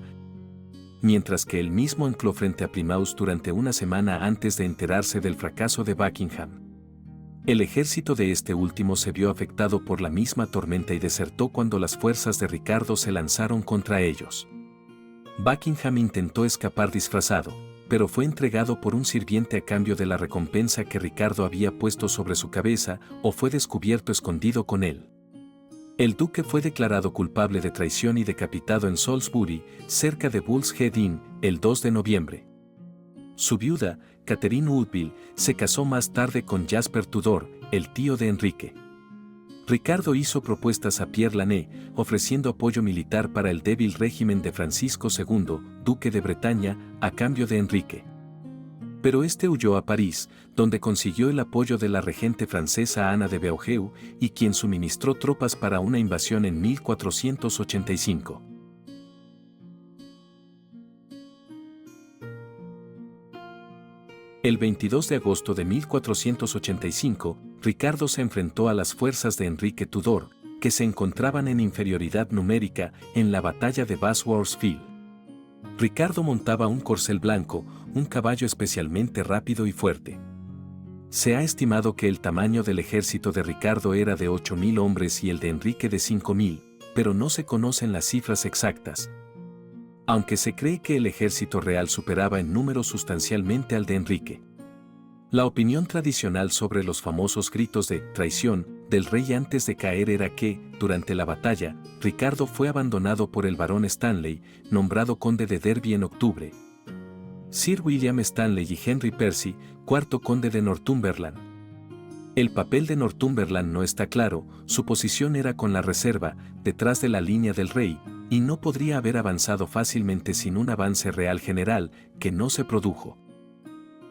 mientras que él mismo ancló frente a Plymouth durante una semana antes de enterarse del fracaso de Buckingham. El ejército de este último se vio afectado por la misma tormenta y desertó cuando las fuerzas de Ricardo se lanzaron contra ellos. Buckingham intentó escapar disfrazado, pero fue entregado por un sirviente a cambio de la recompensa que Ricardo había puesto sobre su cabeza, o fue descubierto escondido con él. El duque fue declarado culpable de traición y decapitado en Salisbury, cerca de Bull's Head Inn, el 2 de noviembre. Su viuda, Catherine Woodville, se casó más tarde con Jasper Tudor, el tío de Enrique. Ricardo hizo propuestas a Pierre Lané, ofreciendo apoyo militar para el débil régimen de Francisco II, duque de Bretaña, a cambio de Enrique. Pero este huyó a París, donde consiguió el apoyo de la regente francesa Ana de Beaujeu, y quien suministró tropas para una invasión en 1485. El 22 de agosto de 1485, Ricardo se enfrentó a las fuerzas de Enrique Tudor, que se encontraban en inferioridad numérica en la batalla de Bosworth Field. Ricardo montaba un corcel blanco, un caballo especialmente rápido y fuerte. Se ha estimado que el tamaño del ejército de Ricardo era de 8.000 hombres y el de Enrique de 5.000, pero no se conocen las cifras exactas. Aunque se cree que el ejército real superaba en número sustancialmente al de Enrique. La opinión tradicional sobre los famosos gritos de traición del rey antes de caer era que, durante la batalla, Ricardo fue abandonado por el barón Stanley, nombrado conde de Derby en octubre. Sir William Stanley y Henry Percy, cuarto conde de Northumberland. El papel de Northumberland no está claro, su posición era con la reserva, detrás de la línea del rey, y no podría haber avanzado fácilmente sin un avance real general, que no se produjo.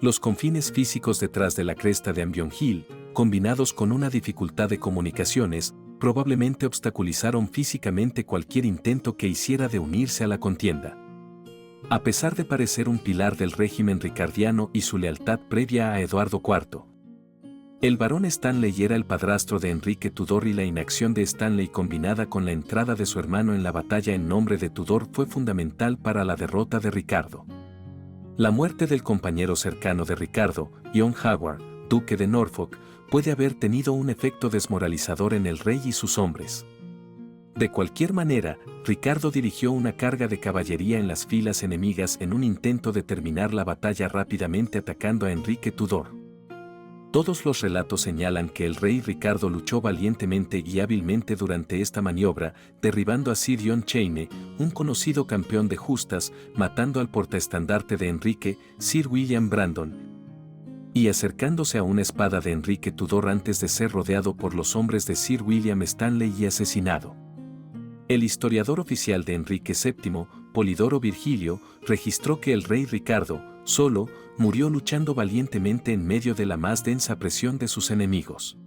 Los confines físicos detrás de la cresta de Ambion Hill, combinados con una dificultad de comunicaciones, probablemente obstaculizaron físicamente cualquier intento que hiciera de unirse a la contienda. A pesar de parecer un pilar del régimen ricardiano y su lealtad previa a Eduardo IV. El barón Stanley era el padrastro de Enrique Tudor y la inacción de Stanley combinada con la entrada de su hermano en la batalla en nombre de Tudor fue fundamental para la derrota de Ricardo. La muerte del compañero cercano de Ricardo, John Howard, duque de Norfolk, puede haber tenido un efecto desmoralizador en el rey y sus hombres. De cualquier manera, Ricardo dirigió una carga de caballería en las filas enemigas en un intento de terminar la batalla rápidamente atacando a Enrique Tudor. Todos los relatos señalan que el rey Ricardo luchó valientemente y hábilmente durante esta maniobra, derribando a Sir John Cheyne, un conocido campeón de justas, matando al portaestandarte de Enrique, Sir William Brandon, y acercándose a una espada de Enrique Tudor antes de ser rodeado por los hombres de Sir William Stanley y asesinado. El historiador oficial de Enrique VII, Polidoro Virgilio, registró que el rey Ricardo, solo, murió luchando valientemente en medio de la más densa presión de sus enemigos.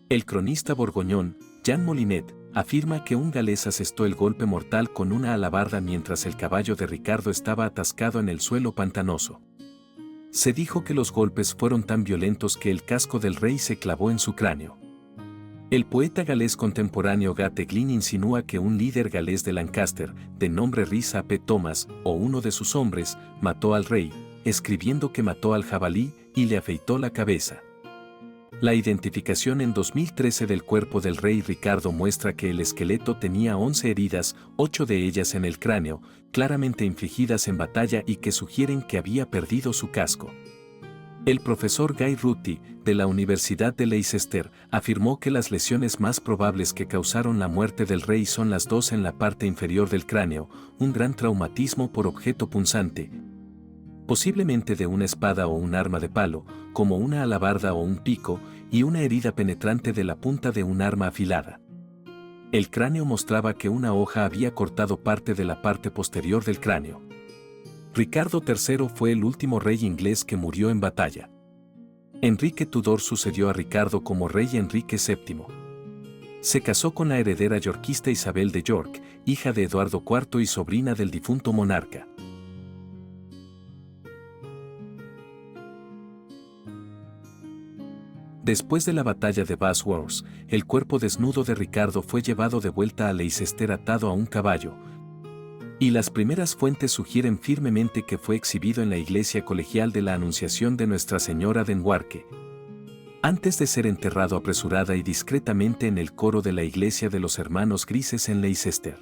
El cronista borgoñón, Jean Molinet, afirma que un galés asestó el golpe mortal con una alabarda mientras el caballo de Ricardo estaba atascado en el suelo pantanoso. Se dijo que los golpes fueron tan violentos que el casco del rey se clavó en su cráneo. El poeta galés contemporáneo Gate Glynn insinúa que un líder galés de Lancaster, de nombre Rhys ap Thomas, o uno de sus hombres, mató al rey, escribiendo que mató al jabalí y le afeitó la cabeza. La identificación en 2013 del cuerpo del rey Ricardo muestra que el esqueleto tenía 11 heridas, 8 de ellas en el cráneo, claramente infligidas en batalla y que sugieren que había perdido su casco. El profesor Guy Rutti, de la Universidad de Leicester, afirmó que las lesiones más probables que causaron la muerte del rey son las dos en la parte inferior del cráneo, un gran traumatismo por objeto punzante, posiblemente de una espada o un arma de palo, como una alabarda o un pico, y una herida penetrante de la punta de un arma afilada. El cráneo mostraba que una hoja había cortado parte de la parte posterior del cráneo. Ricardo III fue el último rey inglés que murió en batalla. Enrique Tudor sucedió a Ricardo como rey Enrique VII. Se casó con la heredera yorkista Isabel de York, hija de Eduardo IV y sobrina del difunto monarca. Después de la batalla de Bosworth, el cuerpo desnudo de Ricardo fue llevado de vuelta a Leicester atado a un caballo, y las primeras fuentes sugieren firmemente que fue exhibido en la iglesia colegial de la Anunciación de Nuestra Señora de Newark, antes de ser enterrado apresurada y discretamente en el coro de la iglesia de los Hermanos Grises en Leicester.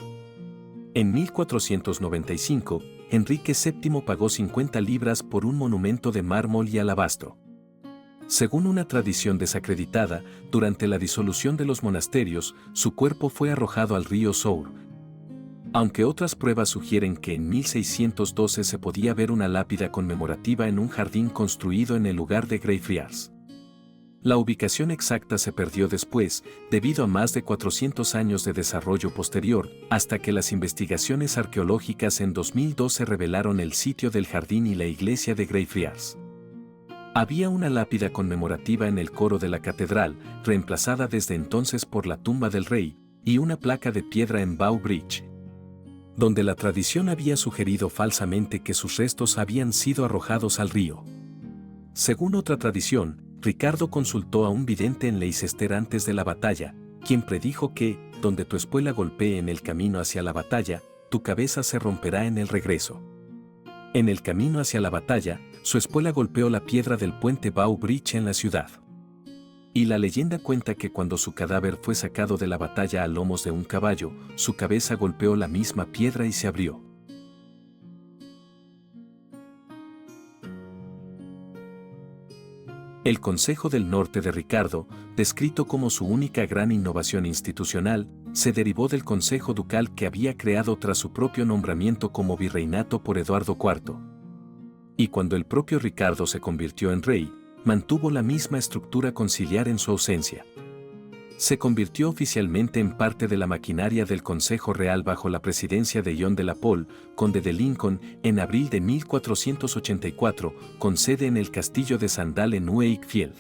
En 1495, Enrique VII pagó 50 libras por un monumento de mármol y alabastro. Según una tradición desacreditada, durante la disolución de los monasterios, su cuerpo fue arrojado al río Sour. Aunque otras pruebas sugieren que en 1612 se podía ver una lápida conmemorativa en un jardín construido en el lugar de Greyfriars. La ubicación exacta se perdió después, debido a más de 400 años de desarrollo posterior, hasta que las investigaciones arqueológicas en 2012 revelaron el sitio del jardín y la iglesia de Greyfriars. Había una lápida conmemorativa en el coro de la catedral, reemplazada desde entonces por la tumba del rey, y una placa de piedra en Bow Bridge, donde la tradición había sugerido falsamente que sus restos habían sido arrojados al río. Según otra tradición, Ricardo consultó a un vidente en Leicester antes de la batalla, quien predijo que, donde tu espuela golpee en el camino hacia la batalla, tu cabeza se romperá en el regreso. En el camino hacia la batalla, su espuela golpeó la piedra del puente Bow Bridge en la ciudad. Y la leyenda cuenta que cuando su cadáver fue sacado de la batalla a lomos de un caballo, su cabeza golpeó la misma piedra y se abrió. El Consejo del Norte de Ricardo, descrito como su única gran innovación institucional, se derivó del Consejo Ducal que había creado tras su propio nombramiento como virreinato por Eduardo IV. Y cuando el propio Ricardo se convirtió en rey, mantuvo la misma estructura conciliar en su ausencia. Se convirtió oficialmente en parte de la maquinaria del Consejo Real bajo la presidencia de John de la Pole, conde de Lincoln, en abril de 1484, con sede en el castillo de Sandal en Wakefield.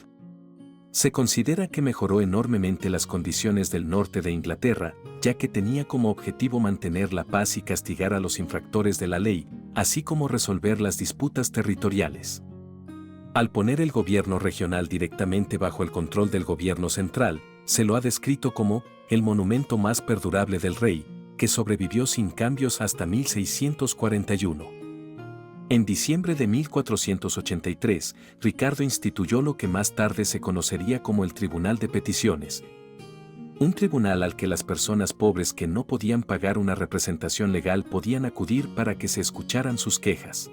Se considera que mejoró enormemente las condiciones del norte de Inglaterra, ya que tenía como objetivo mantener la paz y castigar a los infractores de la ley, así como resolver las disputas territoriales. Al poner el gobierno regional directamente bajo el control del gobierno central, se lo ha descrito como el monumento más perdurable del rey, que sobrevivió sin cambios hasta 1641. En diciembre de 1483, Ricardo instituyó lo que más tarde se conocería como el Tribunal de Peticiones, un tribunal al que las personas pobres que no podían pagar una representación legal podían acudir para que se escucharan sus quejas.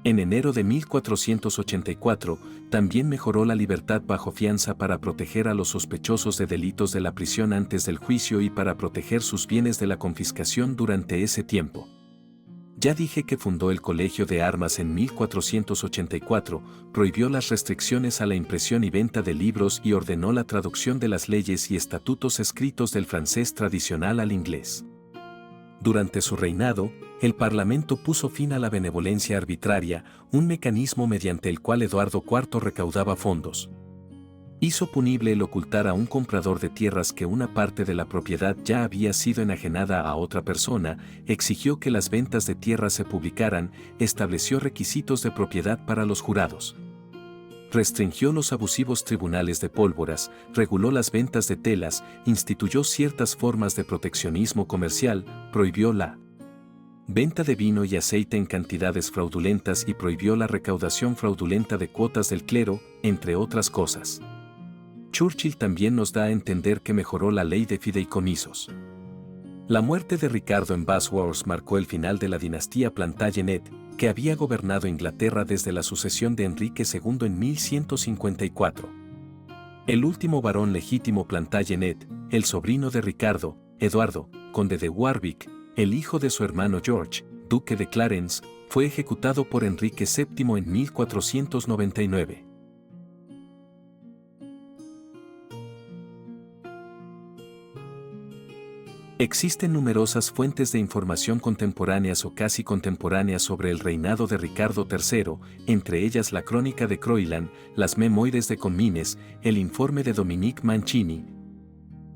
En enero de 1484, también mejoró la libertad bajo fianza para proteger a los sospechosos de delitos de la prisión antes del juicio y para proteger sus bienes de la confiscación durante ese tiempo. Ya dije que fundó el Colegio de Armas en 1484, prohibió las restricciones a la impresión y venta de libros y ordenó la traducción de las leyes y estatutos escritos del francés tradicional al inglés. Durante su reinado, el Parlamento puso fin a la benevolencia arbitraria, un mecanismo mediante el cual Eduardo IV recaudaba fondos. Hizo punible el ocultar a un comprador de tierras que una parte de la propiedad ya había sido enajenada a otra persona, exigió que las ventas de tierras se publicaran, estableció requisitos de propiedad para los jurados. Restringió los abusivos tribunales de pólvoras, reguló las ventas de telas, instituyó ciertas formas de proteccionismo comercial, prohibió la venta de vino y aceite en cantidades fraudulentas y prohibió la recaudación fraudulenta de cuotas del clero, entre otras cosas. Churchill también nos da a entender que mejoró la ley de fideicomisos. La muerte de Ricardo en Bosworth marcó el final de la dinastía Plantagenet, que había gobernado Inglaterra desde la sucesión de Enrique II en 1154. El último varón legítimo Plantagenet, el sobrino de Ricardo, Eduardo, conde de Warwick, el hijo de su hermano George, duque de Clarence, fue ejecutado por Enrique VII en 1499. Existen numerosas fuentes de información contemporáneas o casi contemporáneas sobre el reinado de Ricardo III, entre ellas la Crónica de Croyland, las Memoires de Comines, el informe de Dominique Mancini,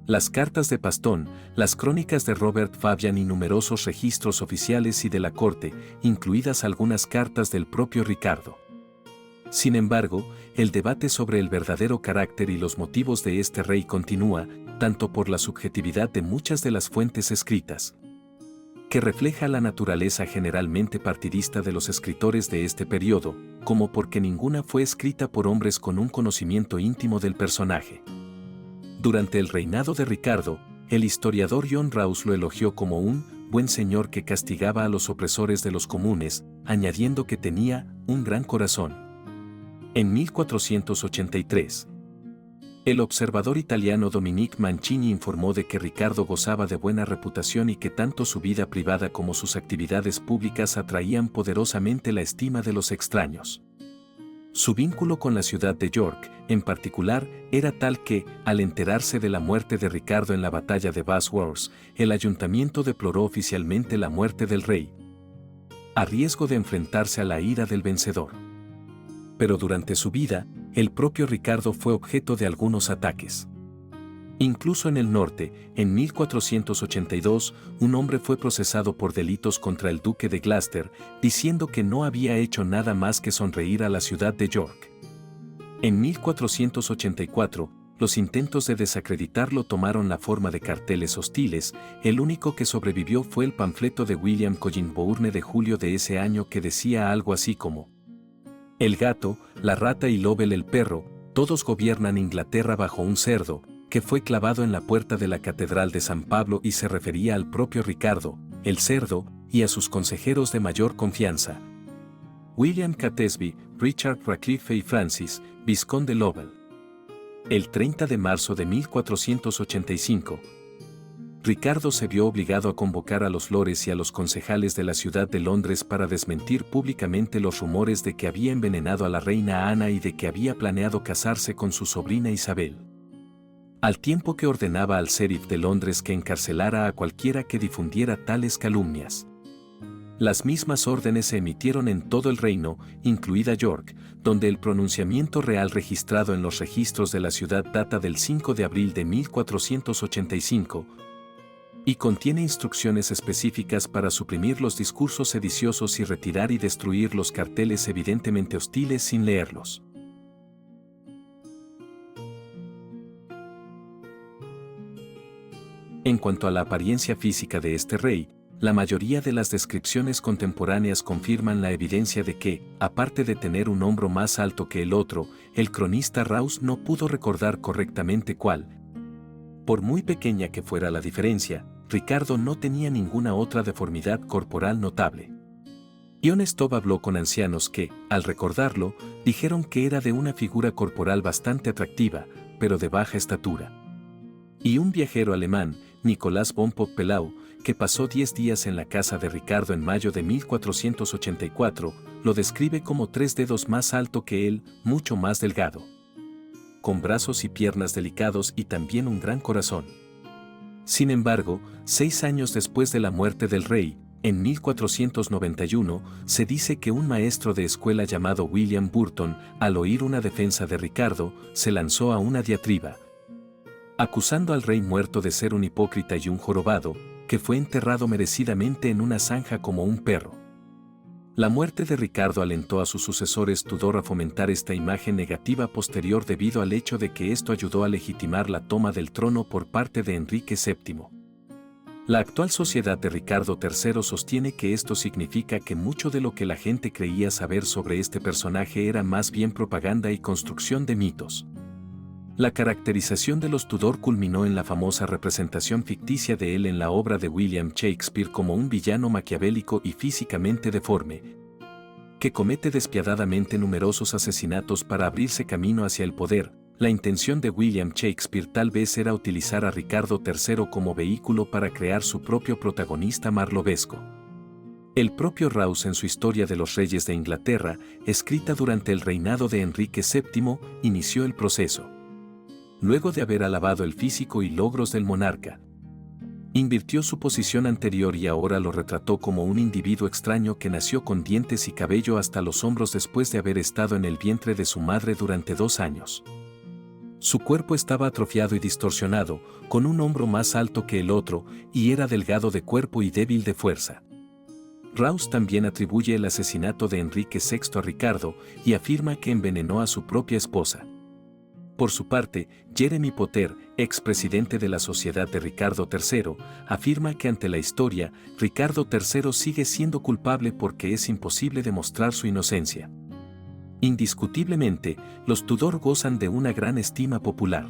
las cartas de Pastón, las crónicas de Robert Fabian y numerosos registros oficiales y de la corte, incluidas algunas cartas del propio Ricardo. Sin embargo, el debate sobre el verdadero carácter y los motivos de este rey continúa, tanto por la subjetividad de muchas de las fuentes escritas, que refleja la naturaleza generalmente partidista de los escritores de este periodo, como porque ninguna fue escrita por hombres con un conocimiento íntimo del personaje. Durante el reinado de Ricardo, el historiador John Rawls lo elogió como un buen señor que castigaba a los opresores de los comunes, añadiendo que tenía un gran corazón. En 1483, el observador italiano Dominic Mancini informó de que Ricardo gozaba de buena reputación y que tanto su vida privada como sus actividades públicas atraían poderosamente la estima de los extraños. Su vínculo con la ciudad de York, en particular, era tal que, al enterarse de la muerte de Ricardo en la batalla de Bosworth, el ayuntamiento deploró oficialmente la muerte del rey, a riesgo de enfrentarse a la ira del vencedor. Pero durante su vida, el propio Ricardo fue objeto de algunos ataques. Incluso en el norte, en 1482, un hombre fue procesado por delitos contra el duque de Gloucester, diciendo que no había hecho nada más que sonreír a la ciudad de York. En 1484, los intentos de desacreditarlo tomaron la forma de carteles hostiles. El único que sobrevivió fue el panfleto de William Collingbourne de julio de ese año que decía algo así como: "El gato, la rata y Lovell el perro, todos gobiernan Inglaterra bajo un cerdo", que fue clavado en la puerta de la Catedral de San Pablo y se refería al propio Ricardo, el cerdo, y a sus consejeros de mayor confianza, William Catesby, Richard Radcliffe y Francis, vizconde de Lovell. El 30 de marzo de 1485, Ricardo se vio obligado a convocar a los lores y a los concejales de la ciudad de Londres para desmentir públicamente los rumores de que había envenenado a la reina Ana y de que había planeado casarse con su sobrina Isabel. Al tiempo que ordenaba al sheriff de Londres que encarcelara a cualquiera que difundiera tales calumnias. Las mismas órdenes se emitieron en todo el reino, incluida York, donde el pronunciamiento real registrado en los registros de la ciudad data del 5 de abril de 1485, y contiene instrucciones específicas para suprimir los discursos sediciosos y retirar y destruir los carteles evidentemente hostiles sin leerlos. En cuanto a la apariencia física de este rey, la mayoría de las descripciones contemporáneas confirman la evidencia de que, aparte de tener un hombro más alto que el otro, el cronista Rouse no pudo recordar correctamente cuál. Por muy pequeña que fuera la diferencia, Ricardo no tenía ninguna otra deformidad corporal notable. Ion Stove habló con ancianos que, al recordarlo, dijeron que era de una figura corporal bastante atractiva, pero de baja estatura. Y un viajero alemán, Nicolás von Poppelau, que pasó 10 días en la casa de Ricardo en mayo de 1484, lo describe como 3 dedos más alto que él, mucho más delgado, con brazos y piernas delicados y también un gran corazón. Sin embargo, 6 años después de la muerte del rey, en 1491, se dice que un maestro de escuela llamado William Burton, al oír una defensa de Ricardo, se lanzó a una diatriba, acusando al rey muerto de ser un hipócrita y un jorobado, que fue enterrado merecidamente en una zanja como un perro. La muerte de Ricardo alentó a sus sucesores Tudor a fomentar esta imagen negativa posterior debido al hecho de que esto ayudó a legitimar la toma del trono por parte de Enrique VII. La actual sociedad de Ricardo III sostiene que esto significa que mucho de lo que la gente creía saber sobre este personaje era más bien propaganda y construcción de mitos. La caracterización de los Tudor culminó en la famosa representación ficticia de él en la obra de William Shakespeare como un villano maquiavélico y físicamente deforme, que comete despiadadamente numerosos asesinatos para abrirse camino hacia el poder. La intención de William Shakespeare tal vez era utilizar a Ricardo III como vehículo para crear su propio protagonista marlovesco. El propio Rouse en su Historia de los Reyes de Inglaterra, escrita durante el reinado de Enrique VII, inició el proceso. Luego de haber alabado el físico y logros del monarca, invirtió su posición anterior y ahora lo retrató como un individuo extraño que nació con dientes y cabello hasta los hombros después de haber estado en el vientre de su madre durante 2 años. Su cuerpo estaba atrofiado y distorsionado, con un hombro más alto que el otro, y era delgado de cuerpo y débil de fuerza. Rouse también atribuye el asesinato de Enrique VI a Ricardo y afirma que envenenó a su propia esposa. Por su parte, Jeremy Potter, expresidente de la Sociedad de Ricardo III, afirma que ante la historia, Ricardo III sigue siendo culpable porque es imposible demostrar su inocencia. Indiscutiblemente, los Tudor gozan de una gran estima popular.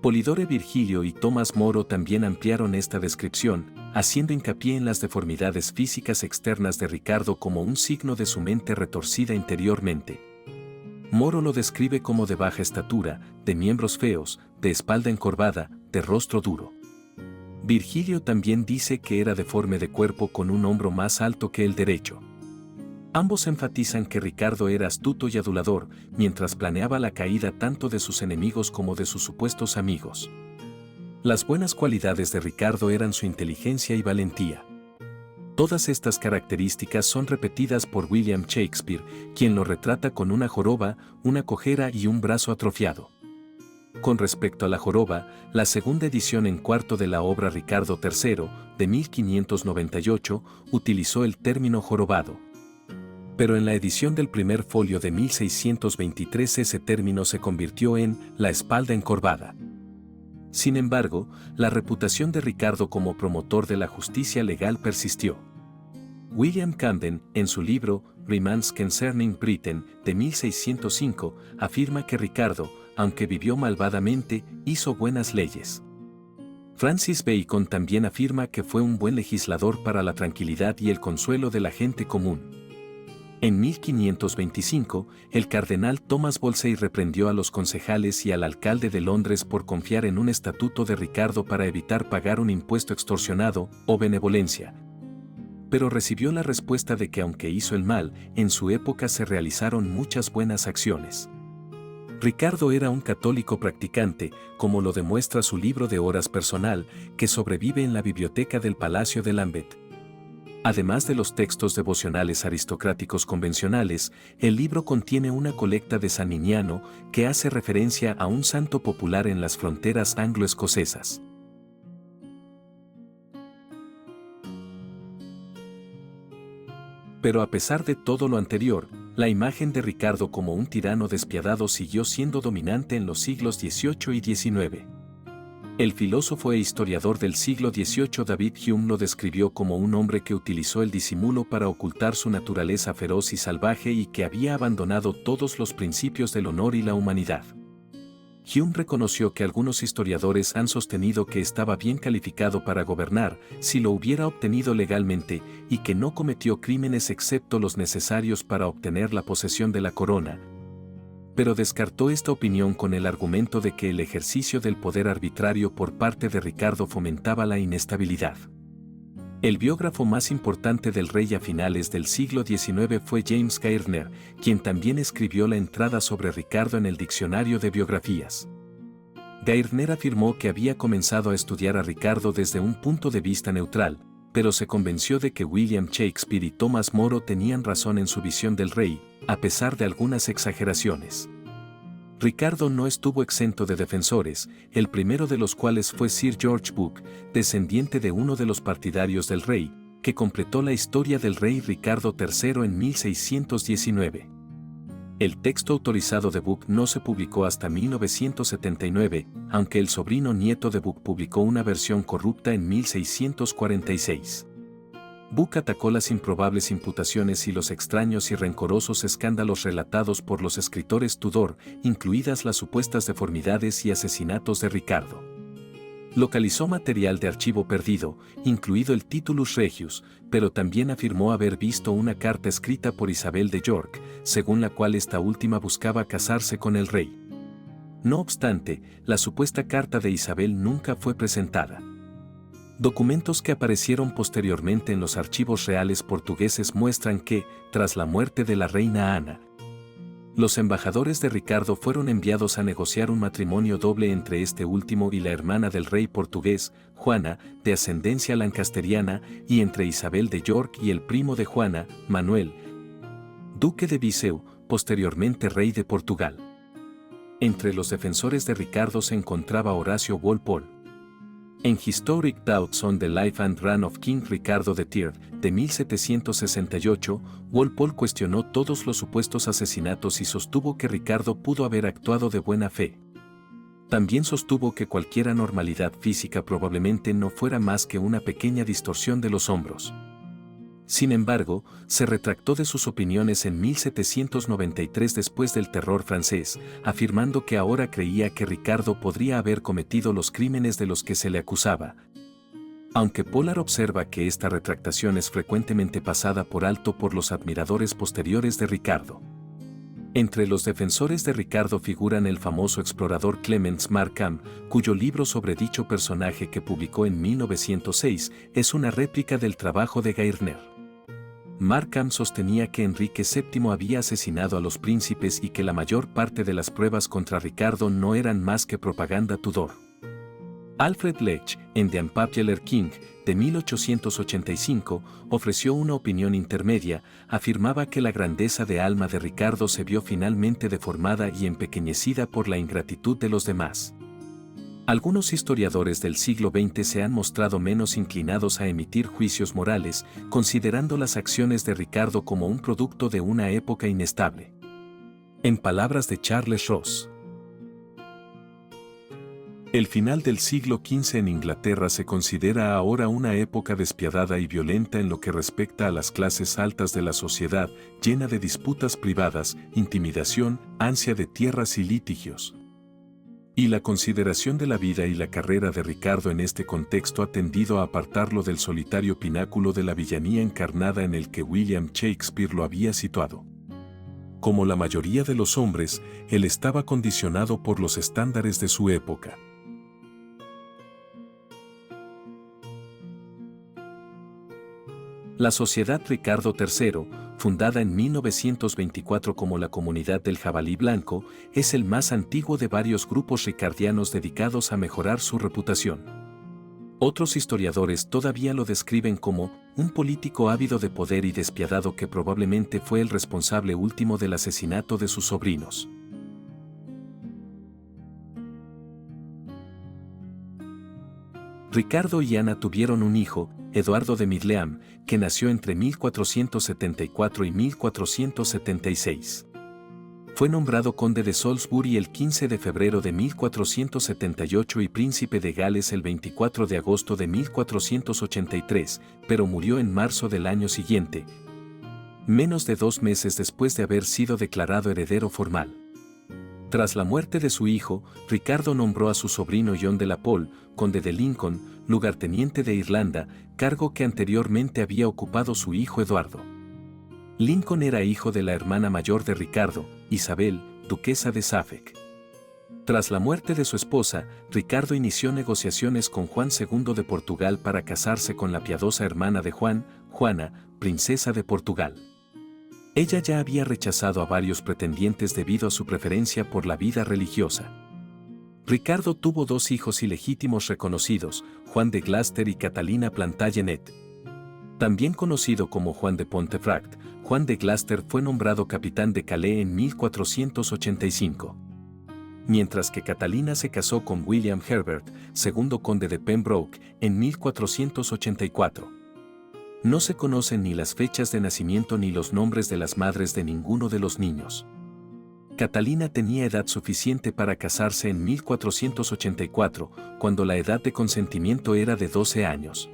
Polidore Virgilio y Tomás Moro también ampliaron esta descripción, haciendo hincapié en las deformidades físicas externas de Ricardo como un signo de su mente retorcida interiormente. Moro lo describe como de baja estatura, de miembros feos, de espalda encorvada, de rostro duro. Virgilio también dice que era deforme de cuerpo con un hombro más alto que el derecho. Ambos enfatizan que Ricardo era astuto y adulador, mientras planeaba la caída tanto de sus enemigos como de sus supuestos amigos. Las buenas cualidades de Ricardo eran su inteligencia y valentía. Todas estas características son repetidas por William Shakespeare, quien lo retrata con una joroba, una cojera y un brazo atrofiado. Con respecto a la joroba, la segunda edición en cuarto de la obra Ricardo III, de 1598, utilizó el término jorobado. Pero en la edición del primer folio de 1623 ese término se convirtió en la espalda encorvada. Sin embargo, la reputación de Ricardo como promotor de la justicia legal persistió. William Camden, en su libro Remarks Concerning Britain, de 1605, afirma que Ricardo, aunque vivió malvadamente, hizo buenas leyes. Francis Bacon también afirma que fue un buen legislador para la tranquilidad y el consuelo de la gente común. En 1525, el cardenal Thomas Wolsey reprendió a los concejales y al alcalde de Londres por confiar en un estatuto de Ricardo para evitar pagar un impuesto extorsionado o benevolencia. Pero recibió la respuesta de que aunque hizo el mal, en su época se realizaron muchas buenas acciones. Ricardo era un católico practicante, como lo demuestra su libro de horas personal, que sobrevive en la biblioteca del Palacio de Lambeth. Además de los textos devocionales aristocráticos convencionales, el libro contiene una colecta de San Miniano que hace referencia a un santo popular en las fronteras anglo-escocesas. Pero a pesar de todo lo anterior, la imagen de Ricardo como un tirano despiadado siguió siendo dominante en los siglos XVIII y XIX. El filósofo e historiador del siglo XVIII David Hume lo describió como un hombre que utilizó el disimulo para ocultar su naturaleza feroz y salvaje y que había abandonado todos los principios del honor y la humanidad. Hume reconoció que algunos historiadores han sostenido que estaba bien calificado para gobernar si lo hubiera obtenido legalmente y que no cometió crímenes excepto los necesarios para obtener la posesión de la corona. Pero descartó esta opinión con el argumento de que el ejercicio del poder arbitrario por parte de Ricardo fomentaba la inestabilidad. El biógrafo más importante del rey a finales del siglo XIX fue James Gardner, quien también escribió la entrada sobre Ricardo en el Diccionario de Biografías. Gardner afirmó que había comenzado a estudiar a Ricardo desde un punto de vista neutral, pero se convenció de que William Shakespeare y Tomás Moro tenían razón en su visión del rey, a pesar de algunas exageraciones. Ricardo no estuvo exento de defensores, el primero de los cuales fue Sir George Booke, descendiente de uno de los partidarios del rey, que completó la historia del rey Ricardo III en 1619. El texto autorizado de Booke no se publicó hasta 1979, aunque el sobrino nieto de Booke publicó una versión corrupta en 1646. Booke atacó las improbables imputaciones y los extraños y rencorosos escándalos relatados por los escritores Tudor, incluidas las supuestas deformidades y asesinatos de Ricardo. Localizó material de archivo perdido, incluido el Titulus Regius, pero también afirmó haber visto una carta escrita por Isabel de York, según la cual esta última buscaba casarse con el rey. No obstante, la supuesta carta de Isabel nunca fue presentada. Documentos que aparecieron posteriormente en los archivos reales portugueses muestran que, tras la muerte de la reina Ana, los embajadores de Ricardo fueron enviados a negociar un matrimonio doble entre este último y la hermana del rey portugués, Juana, de ascendencia lancasteriana, y entre Isabel de York y el primo de Juana, Manuel, duque de Viseu, posteriormente rey de Portugal. Entre los defensores de Ricardo se encontraba Horacio Walpole. En Historic Doubts on the Life and Reign of King Ricardo III, de 1768, Walpole cuestionó todos los supuestos asesinatos y sostuvo que Ricardo pudo haber actuado de buena fe. También sostuvo que cualquier anormalidad física probablemente no fuera más que una pequeña distorsión de los hombros. Sin embargo, se retractó de sus opiniones en 1793 después del terror francés, afirmando que ahora creía que Ricardo podría haber cometido los crímenes de los que se le acusaba. Aunque Pollard observa que esta retractación es frecuentemente pasada por alto por los admiradores posteriores de Ricardo. Entre los defensores de Ricardo figuran el famoso explorador Clements Markham, cuyo libro sobre dicho personaje que publicó en 1906 es una réplica del trabajo de Gairdner. Markham sostenía que Enrique VII había asesinado a los príncipes y que la mayor parte de las pruebas contra Ricardo no eran más que propaganda Tudor. Alfred Lech, en The Unpopular King, de 1885, ofreció una opinión intermedia, afirmaba que la grandeza de alma de Ricardo se vio finalmente deformada y empequeñecida por la ingratitud de los demás. Algunos historiadores del siglo XX se han mostrado menos inclinados a emitir juicios morales, considerando las acciones de Ricardo como un producto de una época inestable. En palabras de Charles Ross, el final del siglo XV en Inglaterra se considera ahora una época despiadada y violenta en lo que respecta a las clases altas de la sociedad, llena de disputas privadas, intimidación, ansia de tierras y litigios. Y la consideración de la vida y la carrera de Ricardo en este contexto ha tendido a apartarlo del solitario pináculo de la villanía encarnada en el que William Shakespeare lo había situado. Como la mayoría de los hombres, él estaba condicionado por los estándares de su época. La Sociedad Ricardo III, fundada en 1924 como la Comunidad del Jabalí Blanco, es el más antiguo de varios grupos ricardianos dedicados a mejorar su reputación. Otros historiadores todavía lo describen como un político ávido de poder y despiadado que probablemente fue el responsable último del asesinato de sus sobrinos. Ricardo y Ana tuvieron un hijo, Eduardo de Midleam, que nació entre 1474 y 1476. Fue nombrado conde de Salisbury el 15 de febrero de 1478 y príncipe de Gales el 24 de agosto de 1483, pero murió en marzo del año siguiente, menos de 2 meses después de haber sido declarado heredero formal. Tras la muerte de su hijo, Ricardo nombró a su sobrino John de la Pole, conde de Lincoln, lugarteniente de Irlanda, cargo que anteriormente había ocupado su hijo Eduardo. Lincoln era hijo de la hermana mayor de Ricardo, Isabel, duquesa de Suffolk. Tras la muerte de su esposa, Ricardo inició negociaciones con Juan II de Portugal para casarse con la piadosa hermana de Juan, Juana, princesa de Portugal. Ella ya había rechazado a varios pretendientes debido a su preferencia por la vida religiosa. Ricardo tuvo 2 hijos ilegítimos reconocidos, Juan de Gloucester y Catalina Plantagenet. También conocido como Juan de Pontefract, Juan de Gloucester fue nombrado capitán de Calais en 1485. Mientras que Catalina se casó con William Herbert, segundo conde de Pembroke, en 1484. No se conocen ni las fechas de nacimiento ni los nombres de las madres de ninguno de los niños. Catalina tenía edad suficiente para casarse en 1484, cuando la edad de consentimiento era de 12 años.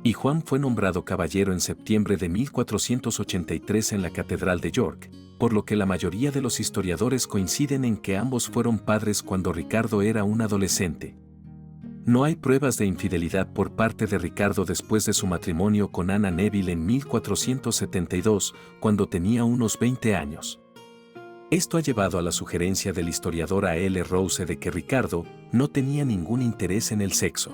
Y Juan fue nombrado caballero en septiembre de 1483 en la Catedral de York, por lo que la mayoría de los historiadores coinciden en que ambos fueron padres cuando Ricardo era un adolescente. No hay pruebas de infidelidad por parte de Ricardo después de su matrimonio con Anna Neville en 1472, cuando tenía unos 20 años. Esto ha llevado a la sugerencia del historiador A. L. Rose de que Ricardo no tenía ningún interés en el sexo.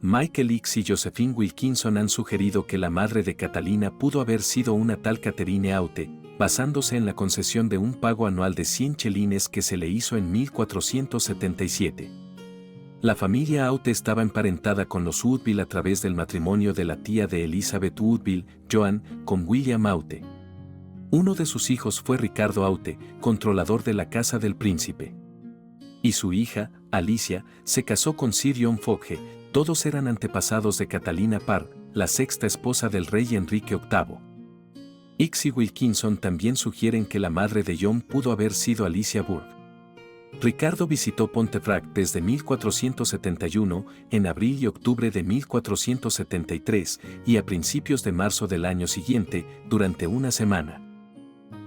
Michael Hicks y Josephine Wilkinson han sugerido que la madre de Catalina pudo haber sido una tal Catherine Aute, basándose en la concesión de un pago anual de 100 chelines que se le hizo en 1477. La familia Aute estaba emparentada con los Woodville a través del matrimonio de la tía de Elizabeth Woodville, Joan, con William Aute. Uno de sus hijos fue Ricardo Aute, controlador de la casa del príncipe. Y su hija, Alicia, se casó con Sir John Fogge, todos eran antepasados de Catalina Parr, la sexta esposa del rey Enrique VIII. Hicks y Wilkinson también sugieren que la madre de John pudo haber sido Alicia Burke. Ricardo visitó Pontefract desde 1471, en abril y octubre de 1473, y a principios de marzo del año siguiente, durante una semana.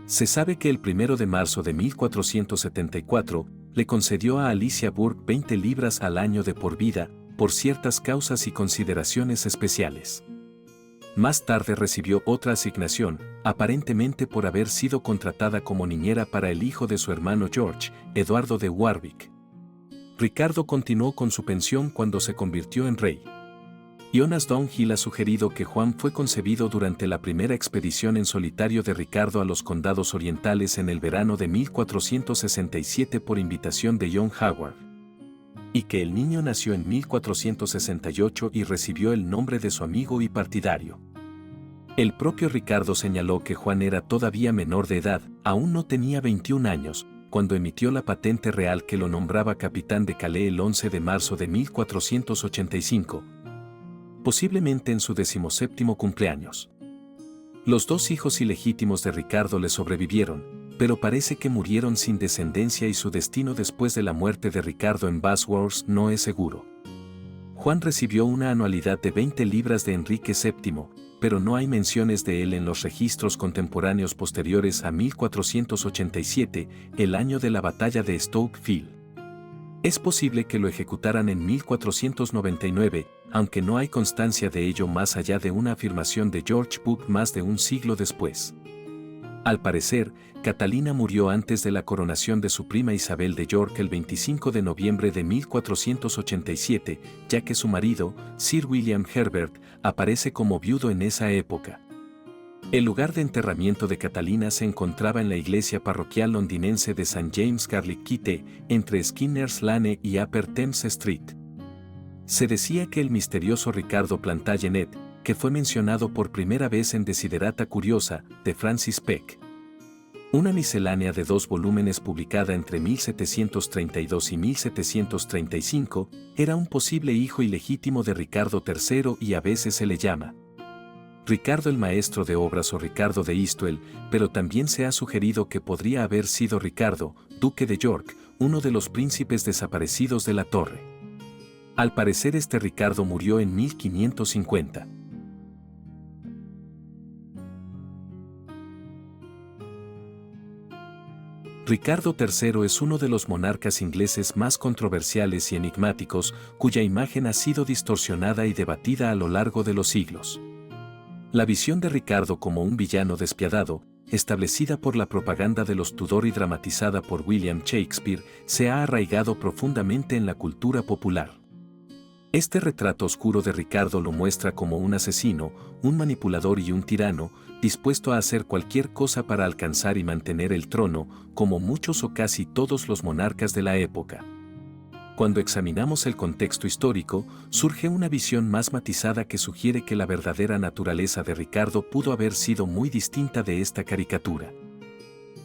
Se sabe que el 1 de marzo de 1474, le concedió a Alicia Burke 20 libras al año de por vida, por ciertas causas y consideraciones especiales. Más tarde recibió otra asignación, aparentemente por haber sido contratada como niñera para el hijo de su hermano George, Eduardo de Warwick. Ricardo continuó con su pensión cuando se convirtió en rey. Jonas Downhill ha sugerido que Juan fue concebido durante la primera expedición en solitario de Ricardo a los condados orientales en el verano de 1467 por invitación de John Howard. Y que el niño nació en 1468 y recibió el nombre de su amigo y partidario. El propio Ricardo señaló que Juan era todavía menor de edad, aún no tenía 21 años, cuando emitió la patente real que lo nombraba capitán de Calais el 11 de marzo de 1485, posiblemente en su 17º cumpleaños. Los dos hijos ilegítimos de Ricardo le sobrevivieron, pero parece que murieron sin descendencia y su destino después de la muerte de Ricardo en Bosworth no es seguro. Juan recibió una anualidad de 20 libras de Enrique VII, pero no hay menciones de él en los registros contemporáneos posteriores a 1487, el año de la batalla de Stoke Field. Es posible que lo ejecutaran en 1499, aunque no hay constancia de ello más allá de una afirmación de George Book más de un siglo después. Al parecer, Catalina murió antes de la coronación de su prima Isabel de York el 25 de noviembre de 1487, ya que su marido, Sir William Herbert, aparece como viudo en esa época. El lugar de enterramiento de Catalina se encontraba en la iglesia parroquial londinense de St. James Garlick-Kite, entre Skinners Lane y Upper Thames Street. Se decía que el misterioso Ricardo Plantagenet, que fue mencionado por primera vez en Desiderata Curiosa, de Francis Peck, una miscelánea de 2 volúmenes publicada entre 1732 y 1735, era un posible hijo ilegítimo de Ricardo III y a veces se le llama Ricardo el Maestro de Obras o Ricardo de Eastwell, pero también se ha sugerido que podría haber sido Ricardo, duque de York, uno de los príncipes desaparecidos de la torre. Al parecer este Ricardo murió en 1550. Ricardo III es uno de los monarcas ingleses más controversiales y enigmáticos, cuya imagen ha sido distorsionada y debatida a lo largo de los siglos. La visión de Ricardo como un villano despiadado, establecida por la propaganda de los Tudor y dramatizada por William Shakespeare, se ha arraigado profundamente en la cultura popular. Este retrato oscuro de Ricardo lo muestra como un asesino, un manipulador y un tirano, dispuesto a hacer cualquier cosa para alcanzar y mantener el trono, como muchos o casi todos los monarcas de la época. Cuando examinamos el contexto histórico, surge una visión más matizada que sugiere que la verdadera naturaleza de Ricardo pudo haber sido muy distinta de esta caricatura.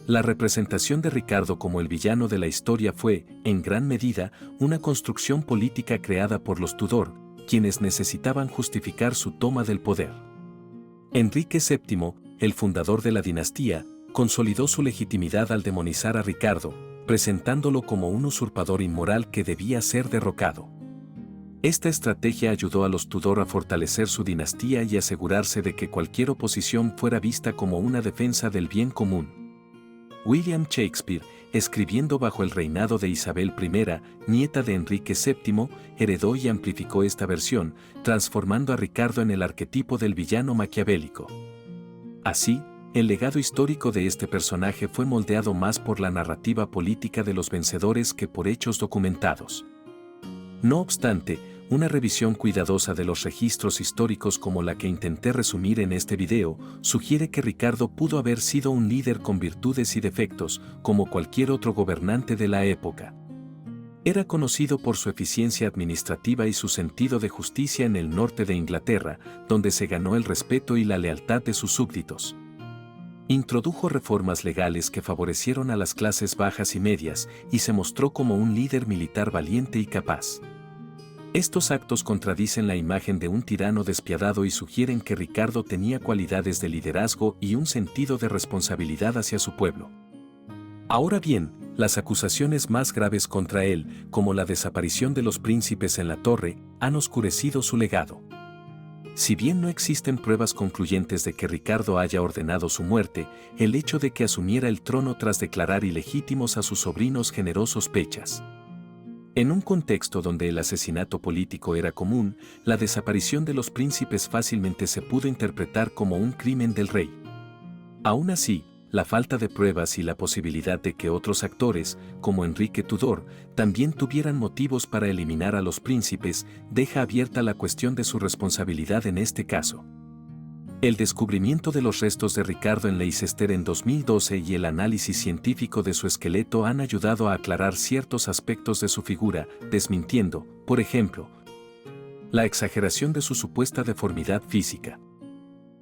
La representación de Ricardo como el villano de la historia fue, en gran medida, una construcción política creada por los Tudor, quienes necesitaban justificar su toma del poder. Enrique VII, el fundador de la dinastía, consolidó su legitimidad al demonizar a Ricardo, presentándolo como un usurpador inmoral que debía ser derrocado. Esta estrategia ayudó a los Tudor a fortalecer su dinastía y asegurarse de que cualquier oposición fuera vista como una defensa del bien común. William Shakespeare, escribiendo bajo el reinado de Isabel I, nieta de Enrique VII, heredó y amplificó esta versión, transformando a Ricardo en el arquetipo del villano maquiavélico. Así, el legado histórico de este personaje fue moldeado más por la narrativa política de los vencedores que por hechos documentados. No obstante, una revisión cuidadosa de los registros históricos como la que intenté resumir en este video, sugiere que Ricardo pudo haber sido un líder con virtudes y defectos, como cualquier otro gobernante de la época. Era conocido por su eficiencia administrativa y su sentido de justicia en el norte de Inglaterra, donde se ganó el respeto y la lealtad de sus súbditos. Introdujo reformas legales que favorecieron a las clases bajas y medias, y se mostró como un líder militar valiente y capaz. Estos actos contradicen la imagen de un tirano despiadado y sugieren que Ricardo tenía cualidades de liderazgo y un sentido de responsabilidad hacia su pueblo. Ahora bien, Las acusaciones más graves contra él, como la desaparición de los príncipes en la torre, han oscurecido su legado. Si bien no existen pruebas concluyentes de que Ricardo haya ordenado su muerte, el hecho de que asumiera el trono tras declarar ilegítimos a sus sobrinos generó sospechas. En un contexto donde el asesinato político era común, la desaparición de los príncipes fácilmente se pudo interpretar como un crimen del rey. Aún así, la falta de pruebas y la posibilidad de que otros actores, como Enrique Tudor, también tuvieran motivos para eliminar a los príncipes, deja abierta la cuestión de su responsabilidad en este caso. El descubrimiento de los restos de Ricardo en Leicester en 2012 y el análisis científico de su esqueleto han ayudado a aclarar ciertos aspectos de su figura, desmintiendo, por ejemplo, la exageración de su supuesta deformidad física.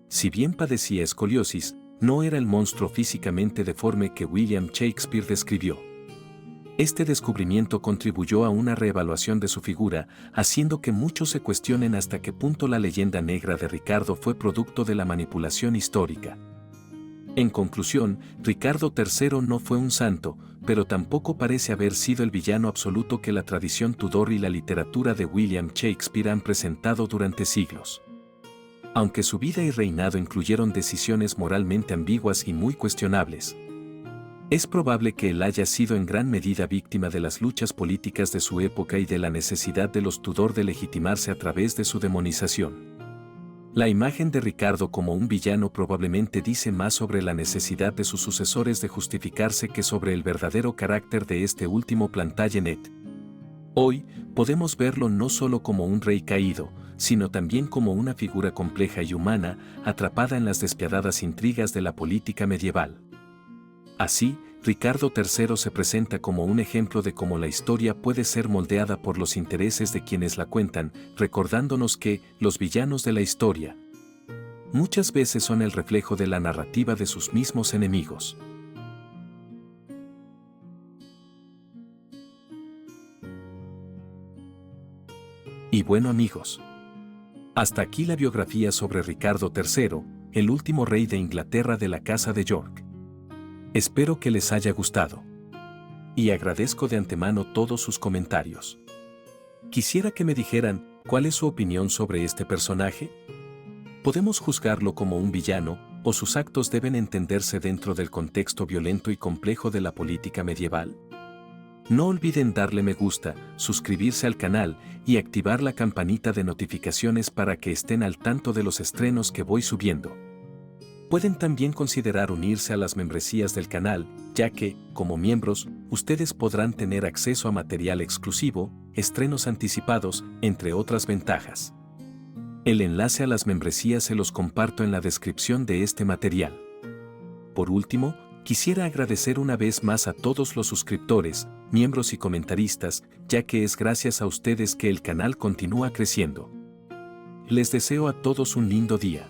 Si bien padecía escoliosis, no era el monstruo físicamente deforme que William Shakespeare describió. Este descubrimiento contribuyó a una reevaluación de su figura, haciendo que muchos se cuestionen hasta qué punto la leyenda negra de Ricardo fue producto de la manipulación histórica. En conclusión, Ricardo III no fue un santo, pero tampoco parece haber sido el villano absoluto que la tradición Tudor y la literatura de William Shakespeare han presentado durante siglos. Aunque su vida y reinado incluyeron decisiones moralmente ambiguas y muy cuestionables, es probable que él haya sido en gran medida víctima de las luchas políticas de su época y de la necesidad de los Tudor de legitimarse a través de su demonización. La imagen de Ricardo como un villano probablemente dice más sobre la necesidad de sus sucesores de justificarse que sobre el verdadero carácter de este último Plantagenet. Hoy, podemos verlo no solo como un rey caído, sino también como una figura compleja y humana, atrapada en las despiadadas intrigas de la política medieval. Así, Ricardo III se presenta como un ejemplo de cómo la historia puede ser moldeada por los intereses de quienes la cuentan, recordándonos que los villanos de la historia muchas veces son el reflejo de la narrativa de sus mismos enemigos. Y bueno amigos, hasta aquí la biografía sobre Ricardo III, el último rey de Inglaterra de la Casa de York. Espero que les haya gustado. Y agradezco de antemano todos sus comentarios. Quisiera que me dijeran, ¿cuál es su opinión sobre este personaje? ¿Podemos juzgarlo como un villano, o sus actos deben entenderse dentro del contexto violento y complejo de la política medieval? No olviden darle me gusta, suscribirse al canal y activar la campanita de notificaciones para que estén al tanto de los estrenos que voy subiendo. Pueden también considerar unirse a las membresías del canal, ya que, como miembros, ustedes podrán tener acceso a material exclusivo, estrenos anticipados, entre otras ventajas. El enlace a las membresías se los comparto en la descripción de este material. Por último, quisiera agradecer una vez más a todos los suscriptores, miembros y comentaristas, ya que es gracias a ustedes que el canal continúa creciendo. Les deseo a todos un lindo día.